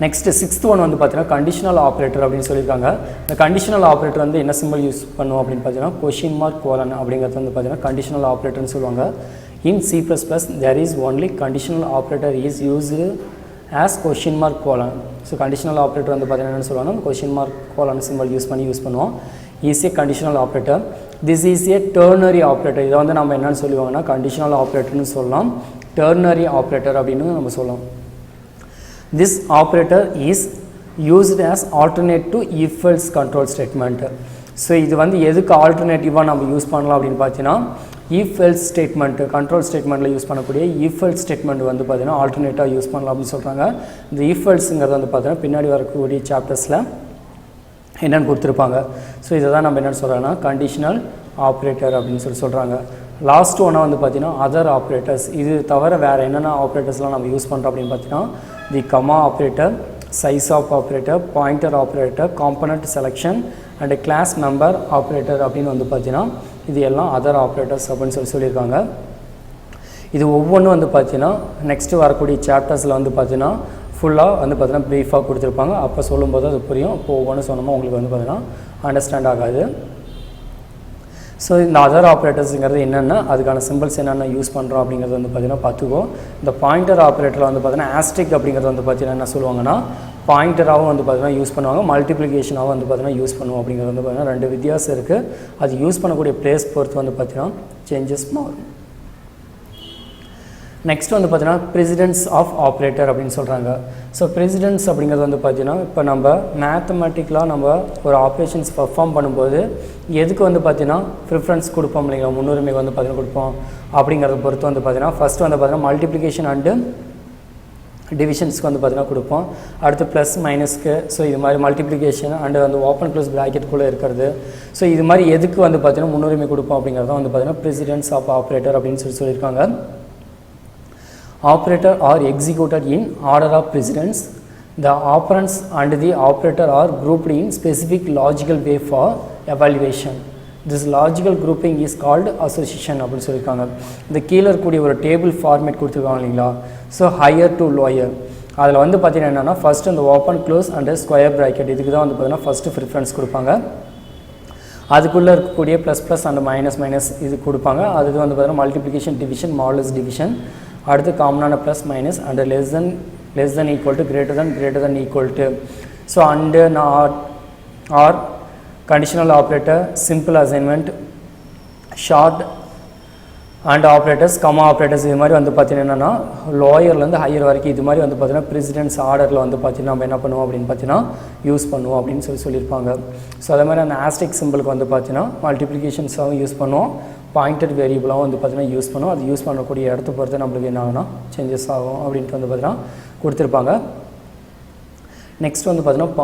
நெக்ஸ்ட் 6th ஒன் வந்து பார்த்தீங்கன்னா கண்டிஷனல் ஆப்ரேட்டர் அப்படின்னு சொல்லியிருக்காங்க. இந்த கண்டிஷனல் ஆப்ரேட்டர் வந்து என்ன சிம்பிள் யூஸ் பண்ணுவோம் அப்படின்னு பார்த்தீங்கன்னா கொஷின் மார்க் கோலன் அப்படிங்கிறது வந்து பார்த்தீங்கன்னா கண்டிஷனல் ஆப்ரேட்டர்னு சொல்லுவாங்க. இன் C++ there is only conditional operator is used as question mark colon. So conditional operator வந்து பார்த்தீங்கன்னா என்ன சொல்லுவாங்கன்னா question mark colon symbol use பண்ணுவோம். Is a conditional operator. This is a ternary operator. இதை வந்து நம்ம என்னென்னு சொல்லுவாங்கன்னா கண்டிஷனல் ஆப்ரேட்டர்னு சொல்லலாம், டெர்னரி ஆப்ரேட்டர் அப்படின்னு நம்ம சொல்லலாம். This operator is used as alternate to if else control statement. So இது வந்து எதுக்கு ஆல்டர்னேட்டிவாக நம்ம யூஸ் பண்ணலாம் அப்படின்னு பார்த்தீங்கன்னா இஃப் எல்ஸ் ஸ்டேட்மெண்ட் கண்ட்ரோல் ஸ்டேட்மெண்ட்டில் யூஸ் பண்ணக்கூடிய இஃப் எல்ஸ் ஸ்டேட்மெண்ட் வந்து பார்த்தீங்கன்னா ஆல்டர்னேட்டாக யூஸ் பண்ணலாம் அப்படின்னு சொல்கிறாங்க. இந்த இஃப் எல்ஸுங்கிறது வந்து பார்த்தீங்கன்னா பின்னாடி வரக்கூடிய சாப்டர்ஸில் என்னென்னு கொடுத்துருப்பாங்க. ஸோ இதை தான் நம்ம என்னென்னு சொல்கிறோன்னா கண்டிஷனல் ஆப்ரேட்டர் அப்படின்னு சொல்கிறாங்க. லாஸ்ட் ஒன்னாக வந்து பார்த்தீங்கன்னா அதர் ஆப்ரேட்டர்ஸ். இது தவிர வேறு என்னென்ன ஆப்ரேட்டர்ஸ்லாம் நம்ம யூஸ் பண்ணுறோம் அப்படின்னு பார்த்தீங்கன்னா the comma operator, size of operator, pointer operator, component selection and class member operator அப்படின்னு வந்து பார்த்தீங்கன்னா இது எல்லாம் அதர் ஆப்ரேட்டர்ஸ் அப்படின்னு சொல்லியிருக்காங்க. இது ஒவ்வொன்றும் வந்து பார்த்தீங்கன்னா நெக்ஸ்ட்டு வரக்கூடிய சாப்டர்ஸில் வந்து பார்த்தீங்கன்னா ஃபுல்லாக வந்து பார்த்தீங்கன்னா ப்ரீஃபாக கொடுத்துருப்பாங்க. அப்போ சொல்லும்போது அது புரியும். இப்போ ஒவ்வொன்றும் சொன்னோமோ உங்களுக்கு வந்து பார்த்தீங்கன்னா அண்டர்ஸ்டாண்ட் ஆகாது. ஸோ இந்த அதர் ஆப்ரேட்டர்ஸுங்கிறது என்னென்னா அதுக்கான சிம்பிள்ஸ் என்னென்ன யூஸ் பண்ணுறோம் அப்படிங்கிறது வந்து பார்த்தீங்கன்னா பார்த்துக்கோ. இந்த பாயிண்டர் ஆப்ரேட்டரில் வந்து பார்த்தீங்கன்னா ஆஸ்ட்ரிக் அப்படிங்கிறது வந்து பார்த்தீங்கன்னா என்ன சொல்லுவாங்கன்னா பாயிண்டராகவும் வந்து பார்த்தீங்கன்னா யூஸ் பண்ணுவாங்க, மல்டிப்ளிகேஷனாகவும் வந்து பார்த்தீங்கன்னா யூஸ் பண்ணுவோம். அப்படிங்கிறது வந்து பார்த்தீங்கன்னா ரெண்டு வித்தியாசம் இருக்குது. அது யூஸ் பண்ணக்கூடிய பிளேஸ் பொறுத்து வந்து பார்த்தீங்கன்னா சேஞ்சஸ் மாறும். நெக்ஸ்ட் வந்து பார்த்தீங்கன்னா ப்ரெசிடென்ஸ் ஆஃப் ஆப்ரேட்டர் அப்படின்னு சொல்கிறாங்க. ஸோ ப்ரெசிடென்ஸ் அப்படிங்கிறது வந்து பார்த்தீங்கன்னா இப்போ நம்ம மேத்தமெட்டிக்கலாக நம்ம ஒரு ஆப்ரேஷன்ஸ் பர்ஃபார்ம் பண்ணும்போது எதுக்கு வந்து பார்த்தீங்கன்னா ப்ரிஃபரன்ஸ் கொடுப்போம் இல்லைங்களா, முன்னுரிமை வந்து பார்த்தீங்கன்னா கொடுப்போம். அப்படிங்கிறத பொறுத்து வந்து பார்த்தீங்கன்னா ஃபஸ்ட்டு வந்து பார்த்தீங்கன்னா மல்டிப்ளிகேஷன் அண்டு டிவிஷன்ஸ்க்கு வந்து பார்த்தீங்கன்னா கொடுப்போம். அடுத்து ப்ளஸ் மைனஸ்க்கு. ஸோ இது மாதிரி மல்டிப்ளிகேஷன் அண்டு வந்து ஓப்பன் க்ளோஸ் ப்ராக்கெட்டுக்குள்ளே இருக்கிறது. ஸோ இது மாதிரி எதுக்கு வந்து பார்த்தீங்கன்னா முன்னுரிமை கொடுப்போம் அப்படிங்கிறத வந்து பார்த்தீங்கன்னா ப்ரெசிடென்ஸ் ஆஃப் ஆப்ரேட்டர் அப்படின்னு சொல்லியிருக்காங்க. Operator are executed in order of precedence. The operands and the operator are grouped in specific logical way for evaluation. This logical grouping is called association அப்படின்னு சொல்லியிருக்காங்க. இந்த கீழே இருக்கக்கூடிய ஒரு டேபிள் ஃபார்மேட் கொடுத்துருக்காங்க இல்லைங்களா. ஸோ ஹையர் டு லோயர் அதில் வந்து பார்த்தீங்கன்னா என்னென்னா ஃபஸ்ட்டு இந்த open close and square bracket இதுக்கு தான் வந்து பார்த்தீங்கன்னா ஃபஸ்ட்டு ப்ரிஃபரன்ஸ் கொடுப்பாங்க. அதுக்குள்ளே இருக்கக்கூடிய ப்ளஸ் அண்ட் மைனஸ் இது கொடுப்பாங்க. அதுக்கு வந்து பார்த்தீங்கன்னா மல்டிப்ளிகேஷன், டிவிஷன், மாடுலஸ் டிவிஷன். அடுத்து காமனான plus minus and less than equal to greater than equal to. So and or conditional operator, simple assignment, short and operators, comma operators இது மாதிரி வந்து பார்த்தீங்கன்னா என்னென்னா லோயர்லேருந்து ஹையர் வரைக்கும் இது மாதிரி வந்து பார்த்தீங்கன்னா ப்ரெசிடென்ஸ் ஆர்டரில் வந்து பார்த்தீங்கன்னா நம்ம என்ன பண்ணுவோம் அப்படின்னு பார்த்தீங்கன்னா யூஸ் பண்ணுவோம் அப்படின்னு சொல்லியிருப்பாங்க. ஸோ அதே மாதிரி அந்த ஆஸ்ட்ரிக் சிம்பிளுக்கு வந்து பார்த்தீங்கன்னா மல்டிப்ளிகேஷன்ஸாகவும் யூஸ் பண்ணுவோம், பாயிண்டட் வேரியபிளாகவும் வந்து பார்த்தீங்கன்னா யூஸ் பண்ணுவோம். அது யூஸ் பண்ணக்கூடிய இடத்த பொறுத்து நம்மளுக்கு என்ன ஆகுனா சேஞ்சஸ் ஆகும் அப்படின்ட்டு வந்து பார்த்தீங்கன்னா கொடுத்துருப்பாங்க. நெக்ஸ்ட் வந்து பார்த்தீங்கன்னா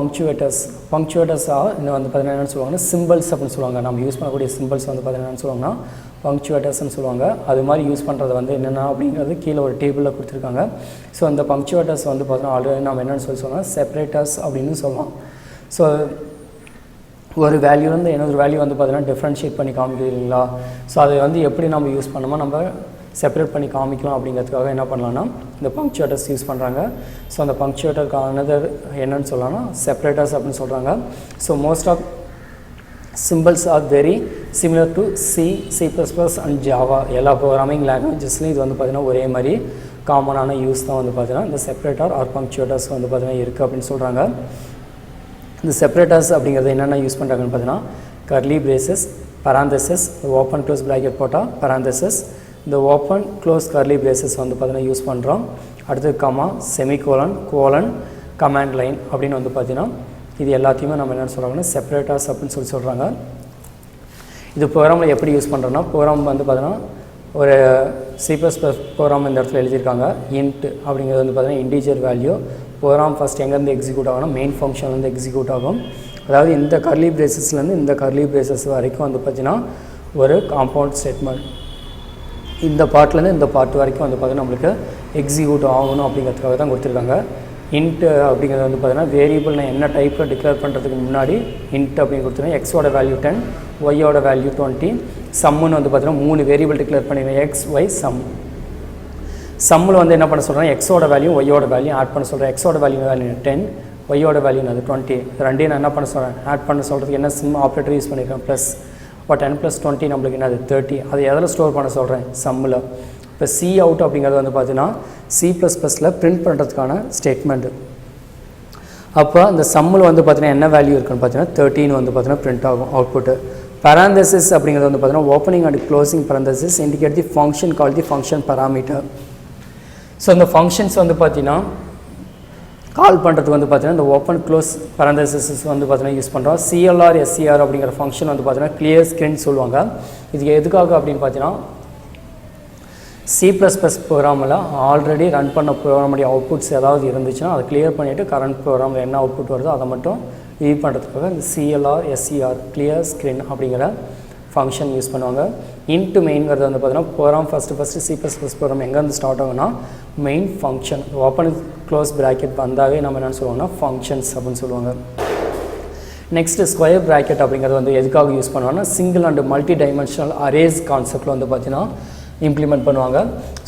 பங்க்சுவேட்டர்ஸாக இன்னும் வந்து பார்த்தீங்கன்னா என்னென்னு சொல்லுவாங்கன்னா சிம்பிள்ஸ் அப்படின்னு சொல்லுவாங்க. நம்ம யூஸ் பண்ணக்கூடிய சிம்பிள்ஸ் வந்து பார்த்தீங்கன்னா என்ன சொல்லுவாங்கன்னா பங்க்சுவேட்டர்ஸ்னு சொல்லுவாங்க. அது மாதிரி யூஸ் பண்ணுறது வந்து என்னென்ன அப்படிங்கிறது கீழே ஒரு டேபிளில் கொடுத்துருக்காங்க. ஸோ அந்த பங்க்சுவேட்டர்ஸ் வந்து பார்த்தீங்கன்னா ஆல்ரெடி நம்ம என்னென்னு சொல்லுவாங்கன்னா செப்பரேட்டர்ஸ் அப்படின்னு சொல்லலாம். ஸோ ஒரு வேல்யூலேருந்து இன்னொரு வேல்யூ வந்து பார்த்தீங்கன்னா டிஃப்ரென்ஷியேட் பண்ணி காமிக்கிறீங்களா. ஸோ அதை வந்து எப்படி நம்ம யூஸ் பண்ணோமோ நம்ம செப்பரேட் பண்ணி காமிக்கலாம் அப்படிங்கிறதுக்காக என்ன பண்ணலாம்னா இந்த பங்க்சுவேட்டர்ஸ் யூஸ் பண்ணுறாங்க. ஸோ அந்த பங்க்சுவேட்டருக்கு அனதர் என்னன்னு சொல்லலாம்னா செப்பரேட்டர்ஸ் அப்படின்னு சொல்கிறாங்க. So most of symbols are very similar to C, C++ and Java. எல்லா ப்ரோக்ராமிங் லாங்குவேஜஸ்லையும் இது வந்து பார்த்திங்கன்னா ஒரே மாதிரி காமனான யூஸ் தான் வந்து பார்த்திங்கன்னா இந்த செப்பரேட்டர் ஆர் பங்க்சுவேட்டர்ஸ் வந்து பார்த்திங்கன்னா இருக்குது அப்படின்னு சொல்கிறாங்க. இந்த செப்பரேட்டர்ஸ் அப்படிங்கிறது என்னென்ன யூஸ் பண்ணுறாங்கன்னு பார்த்தீங்கன்னா curly braces, parenthesis, open close bracket போட்டால் பராந்தசிஸ், இந்த ஓப்பன் க்ளோஸ் கர்லி பிரேசஸ் வந்து பார்த்திங்கன்னா யூஸ் பண்ணுறோம். அடுத்து comma, semicolon, colon, command line அப்படின்னு வந்து பார்த்திங்கன்னா இது எல்லாத்தையுமே நம்ம என்னென்னு சொல்கிறாங்கன்னா செப்பரேட்டர்ஸ் அப்படின்னு சொல்கிறாங்க. இது ப்ரோக்ராமில் எப்படி யூஸ் பண்ணுறோன்னா ப்ரோக்ராம் வந்து பார்த்தீங்கன்னா ஒரு C++ ப்ரோக்ராம் இந்த இடத்துல எழுதியிருக்காங்க. இன்ட் அப்படிங்கிறது வந்து பார்த்தீங்கன்னா இன்டீஜர் வேல்யூ. ப்ரோக்ராம் ஃபஸ்ட் எங்கேருந்து எக்ஸிக்யூட் ஆகணும், மெயின் ஃபங்க்ஷன்லேருந்து எக்ஸிக்யூட் ஆகும். அதாவது இந்த கர்லி பிரேசஸ்லேருந்து இந்த கர்லி பிரேசஸ் வரைக்கும் வந்து பார்த்திங்கன்னா ஒரு காம்பவுண்ட் ஸ்டேட்மெண்ட், இந்த பார்ட்லேருந்து இந்த பார்ட் வரைக்கும் வந்து பார்த்திங்கன்னா நம்மளுக்கு எக்ஸிக்யூட் ஆகணும் அப்படிங்கிறதுக்காக தான் கொடுத்துருக்காங்க. இன்ட் அப்படிங்கிறது வந்து பார்த்தீங்கன்னா வேரியபிள் நான் என்ன டைப்பில் டிக்ளேர் பண்ணுறதுக்கு முன்னாடி இன்ட் அப்படின்னு கொடுத்துருவேன். எக்ஸோட வேல்யூ 10, ஒய்யோட வேல்யூ 20, சம்முன்னு வந்து பார்த்தீங்கன்னா 3 வேரியபிள் டிக்ளேர் பண்ணிடுவேன். X, Y, sum. சம்மில் வந்து என்ன பண்ண சொல்கிறேன், எக்ஸோட வேல்யூ ஒய்யோட வேல்யூ ஆட் பண்ண சொல்கிறேன். எக்ஸோட வேல்யூ 10, ஒய்யோட வேல்யூ 20. ரெண்டையும் நான் என்ன பண்ண சொல்கிறேன், ஆட் பண்ண சொல்கிறதுக்கு என்ன சிம் ஆப்ரேட்டர் யூஸ் பண்ணியிருக்கேன், ப்ளஸ். இப்போ 10 + 20 நம்மளுக்கு என்னது 30. அதை எதில் ஸ்டோர் பண்ண சொல்கிறேன், சம்மில். இப்போ சி அவுட் அப்படிங்கிறது வந்து பார்த்தீங்கன்னா C++ல் பிரிண்ட் பண்ணுறதுக்கான ஸ்டேட்மெண்ட்டு. அப்போ அந்த சம்மில் வந்து பார்த்தீங்கன்னா என்ன வேல்யூ இருக்குன்னு பார்த்தீங்கன்னா 13 வந்து பார்த்தீங்கன்னா பிரிண்ட் ஆகும் அவுட்புட்டு. பராந்தசிஸ் அப்படிங்கிறது வந்து பார்த்தீங்கன்னா opening and closing parenthesis indicate the function call the function parameter. So இந்த ஃபங்க்ஷன்ஸ் வந்து பார்த்தீங்கன்னா கால் பண்ணுறதுக்கு வந்து பார்த்தீங்கன்னா இந்த ஓப்பன் க்ளோஸ் பராந்தசிஸ் வந்து பார்த்தீங்கன்னா யூஸ் பண்ணுறோம். CLR, SCR அப்படிங்கிற ஃபங்க்ஷன் வந்து பார்த்தீங்கன்னா கிளியர் ஸ்க்ரீன் சொல்லுவாங்க. இதுக்கு எதுக்காக அப்படின்னு பார்த்தீங்கன்னா C++ ப்ரோக்ராமில் ஆல்ரெடி ரன் பண்ண ப்ரோக்ராமுடைய அவுட்புட்ஸ் ஏதாவது இருந்துச்சுன்னா அதை கிளியர் பண்ணிவிட்டு கரண்ட் ப்ரோக்ராமில் என்ன அவுட்புட் வருதோ அதை மட்டும் வியூ பண்ணுறதுக்காக இந்த CLR, SCR கிளியர் ஸ்க்ரீன் அப்படிங்கிற ஃபங்க்ஷன் யூஸ் பண்ணுவாங்க. இன்ட்டு மெயின்கிறது வந்து பார்த்தீங்கன்னா ப்ரோக்ராம் ஃபஸ்ட்டு C++ ப்ரோக்ராம் எங்கேருந்து ஸ்டார்ட் ஆகும்னா main function open close bracket வந்தாவே நம்ம என்னென்னு சொல்லுவாங்கன்னா ஃபங்க்ஷன்ஸ் அப்படின்னு சொல்லுவாங்க. நெக்ஸ்ட்டு ஸ்கொயர் ப்ராக்கெட் அப்படிங்கிறது வந்து எதுக்காக யூஸ் பண்ணுவாங்கன்னா single and multi dimensional arrays கான்செப்டில் வந்து பார்த்தீங்கன்னா இம்ப்ளிமெண்ட் பண்ணுவாங்க.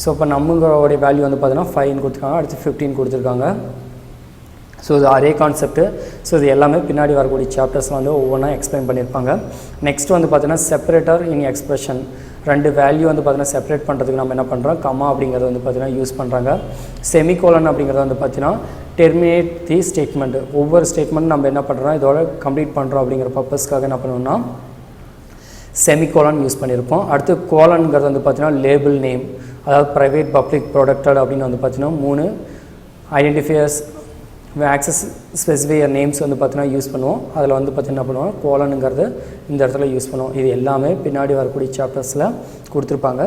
ஸோ இப்போ நம்மளோடைய வேல்யூ வந்து பார்த்தீங்கன்னா 5 கொடுத்துருக்காங்க, அடுத்து 15 கொடுத்துருக்காங்க. ஸோ இது அரே கான்செப்ட்டு. ஸோ இது எல்லாமே பின்னாடி வரக்கூடிய சாப்டர்ஸ் வந்து ஒவ்வொன்றா எக்ஸ்பிளைன் பண்ணியிருப்பாங்க. நெக்ஸ்ட் வந்து பார்த்தீங்கன்னா செப்பரேட்டர் இன் எக்ஸ்பிரஷன். 2 வேல்யூ வந்து பார்த்தீங்கன்னா செப்பரேட் பண்ணுறதுக்கு நம்ம என்ன பண்ணுறோம், கமா அப்படிங்கிறது வந்து பார்த்தீங்கன்னா யூஸ் பண்ணுறாங்க. செமிகோலன் அப்படிங்கிறது வந்து பார்த்தீங்கன்னா டெர்மினேட் தி ஸ்டேட்மெண்ட். ஒவ்வொரு ஸ்டேட்மெண்ட் நம்ம என்ன பண்ணுறோம் இதோட கம்ப்ளீட் பண்ணுறோம் அப்படிங்கிற பர்பஸ்க்காக என்ன பண்ணுவோம்னா செமிகோலன் யூஸ் பண்ணியிருப்போம். அடுத்து கோலன்கிறது வந்து பார்த்தீங்கன்னா லேபிள் நேம், அதாவது ப்ரைவேட், பப்ளிக், ப்ரொடக்டட் அப்படின்னு வந்து பார்த்தீங்கன்னா 3 ஐடென்டிஃபையர்ஸ் ஆக்சஸ் ஸ்பெசிஃபையர் நேம்ஸ் வந்து பார்த்தீங்கன்னா யூஸ் பண்ணுவோம். அதில் வந்து பார்த்தீங்கன்னா என்ன பண்ணுவோம், கோலனுங்கிறது இந்த இடத்துல யூஸ் பண்ணுவோம். இது எல்லாமே பின்னாடி வரக்கூடிய சாப்டர்ஸில் கொடுத்துருப்பாங்க.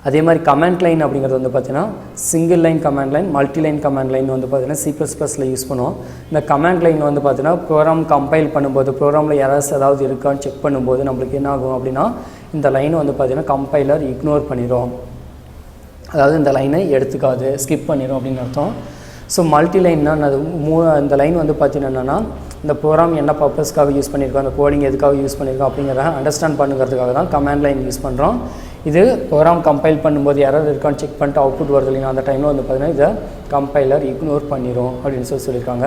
அதே மாதிரி கமாண்ட் லைன் அப்படிங்கிறது வந்து பார்த்தீங்கன்னா single line command line, multi line command line வந்து பார்த்தீங்கன்னா C++ல் யூஸ் பண்ணுவோம். இந்த கமாண்ட் லைன் வந்து பார்த்தீங்கன்னா ப்ரோக்ராம் கம்பைல் பண்ணும்போது ப்ரோக்ராமில் எரர்ஸ் ஏதாவது இருக்கான்னு செக் பண்ணும்போது நம்மளுக்கு என்ன ஆகும் அப்படின்னா இந்த லைனை வந்து பார்த்தீங்கன்னா கம்பைலர் இக்னோர் பண்ணிடும், அதாவது இந்த லைனை எடுத்துக்காது, ஸ்கிப் பண்ணிடும் அப்படின்னு அர்த்தம். ஸோ மல்டி லைன்னா அது இந்த லைன் வந்து பார்த்தீங்கன்னா இந்த ப்ரோக்ராம் என்ன பர்பஸ்க்காக யூஸ் பண்ணியிருக்கோம், அந்த கோடிங் எதுக்காக யூஸ் பண்ணியிருக்கோம் அப்படிங்கிறத அண்டர்ஸ்டாண்ட் பண்ணுறதுக்காக தான் கமாண்ட் லைன் யூஸ் பண்ணுறோம். இது ப்ரோக்ராம் கம்பைல் பண்ணும்போது எரர் இருக்கான்னு செக் பண்ணிட்டு அவுட்புட் வருது இல்லைங்க, அந்த டைமில் வந்து பார்த்தீங்கன்னா இதை கம்பைலர் இக்னோர் பண்ணிடும் அப்படின்னு சொல்லியிருக்காங்க.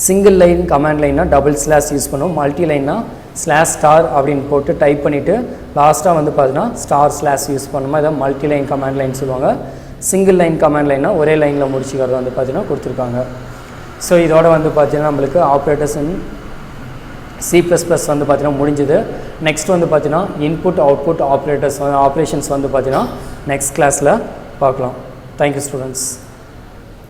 சிங்கிள் லைன் கமாண்ட் லைன்னா டபுள் ஸ்லாஷ் யூஸ் பண்ணுவோம். மல்டி லைன்னா ஸ்லாஷ் ஸ்டார் அப்படின்னு போட்டு டைப் பண்ணிவிட்டு லாஸ்ட்டாக வந்து பார்த்தீங்கன்னா ஸ்டார் ஸ்லாஷ் யூஸ் பண்ணுமா, இதை மல்டி லைன் கமாண்ட் லைன் சொல்லுவாங்க. சிங்கிள் லைன் கமாண்ட் லைன்னா ஒரே லைனில் முடிச்சுக்கிறது வந்து பார்த்தீங்கன்னா கொடுத்துருக்காங்க. ஸோ இதோட வந்து பார்த்தீங்கன்னா நம்மளுக்கு ஆப்ரேட்டர்ஸ் இன் C++ வந்து பார்த்தீங்கன்னா முடிஞ்சுது. நெக்ஸ்ட் வந்து பார்த்தீங்கன்னா இன்புட் அவுட்புட் ஆப்ரேஷன்ஸ் வந்து பார்த்தீங்கன்னா நெக்ஸ்ட் கிளாஸில் பார்க்கலாம். Thank you students.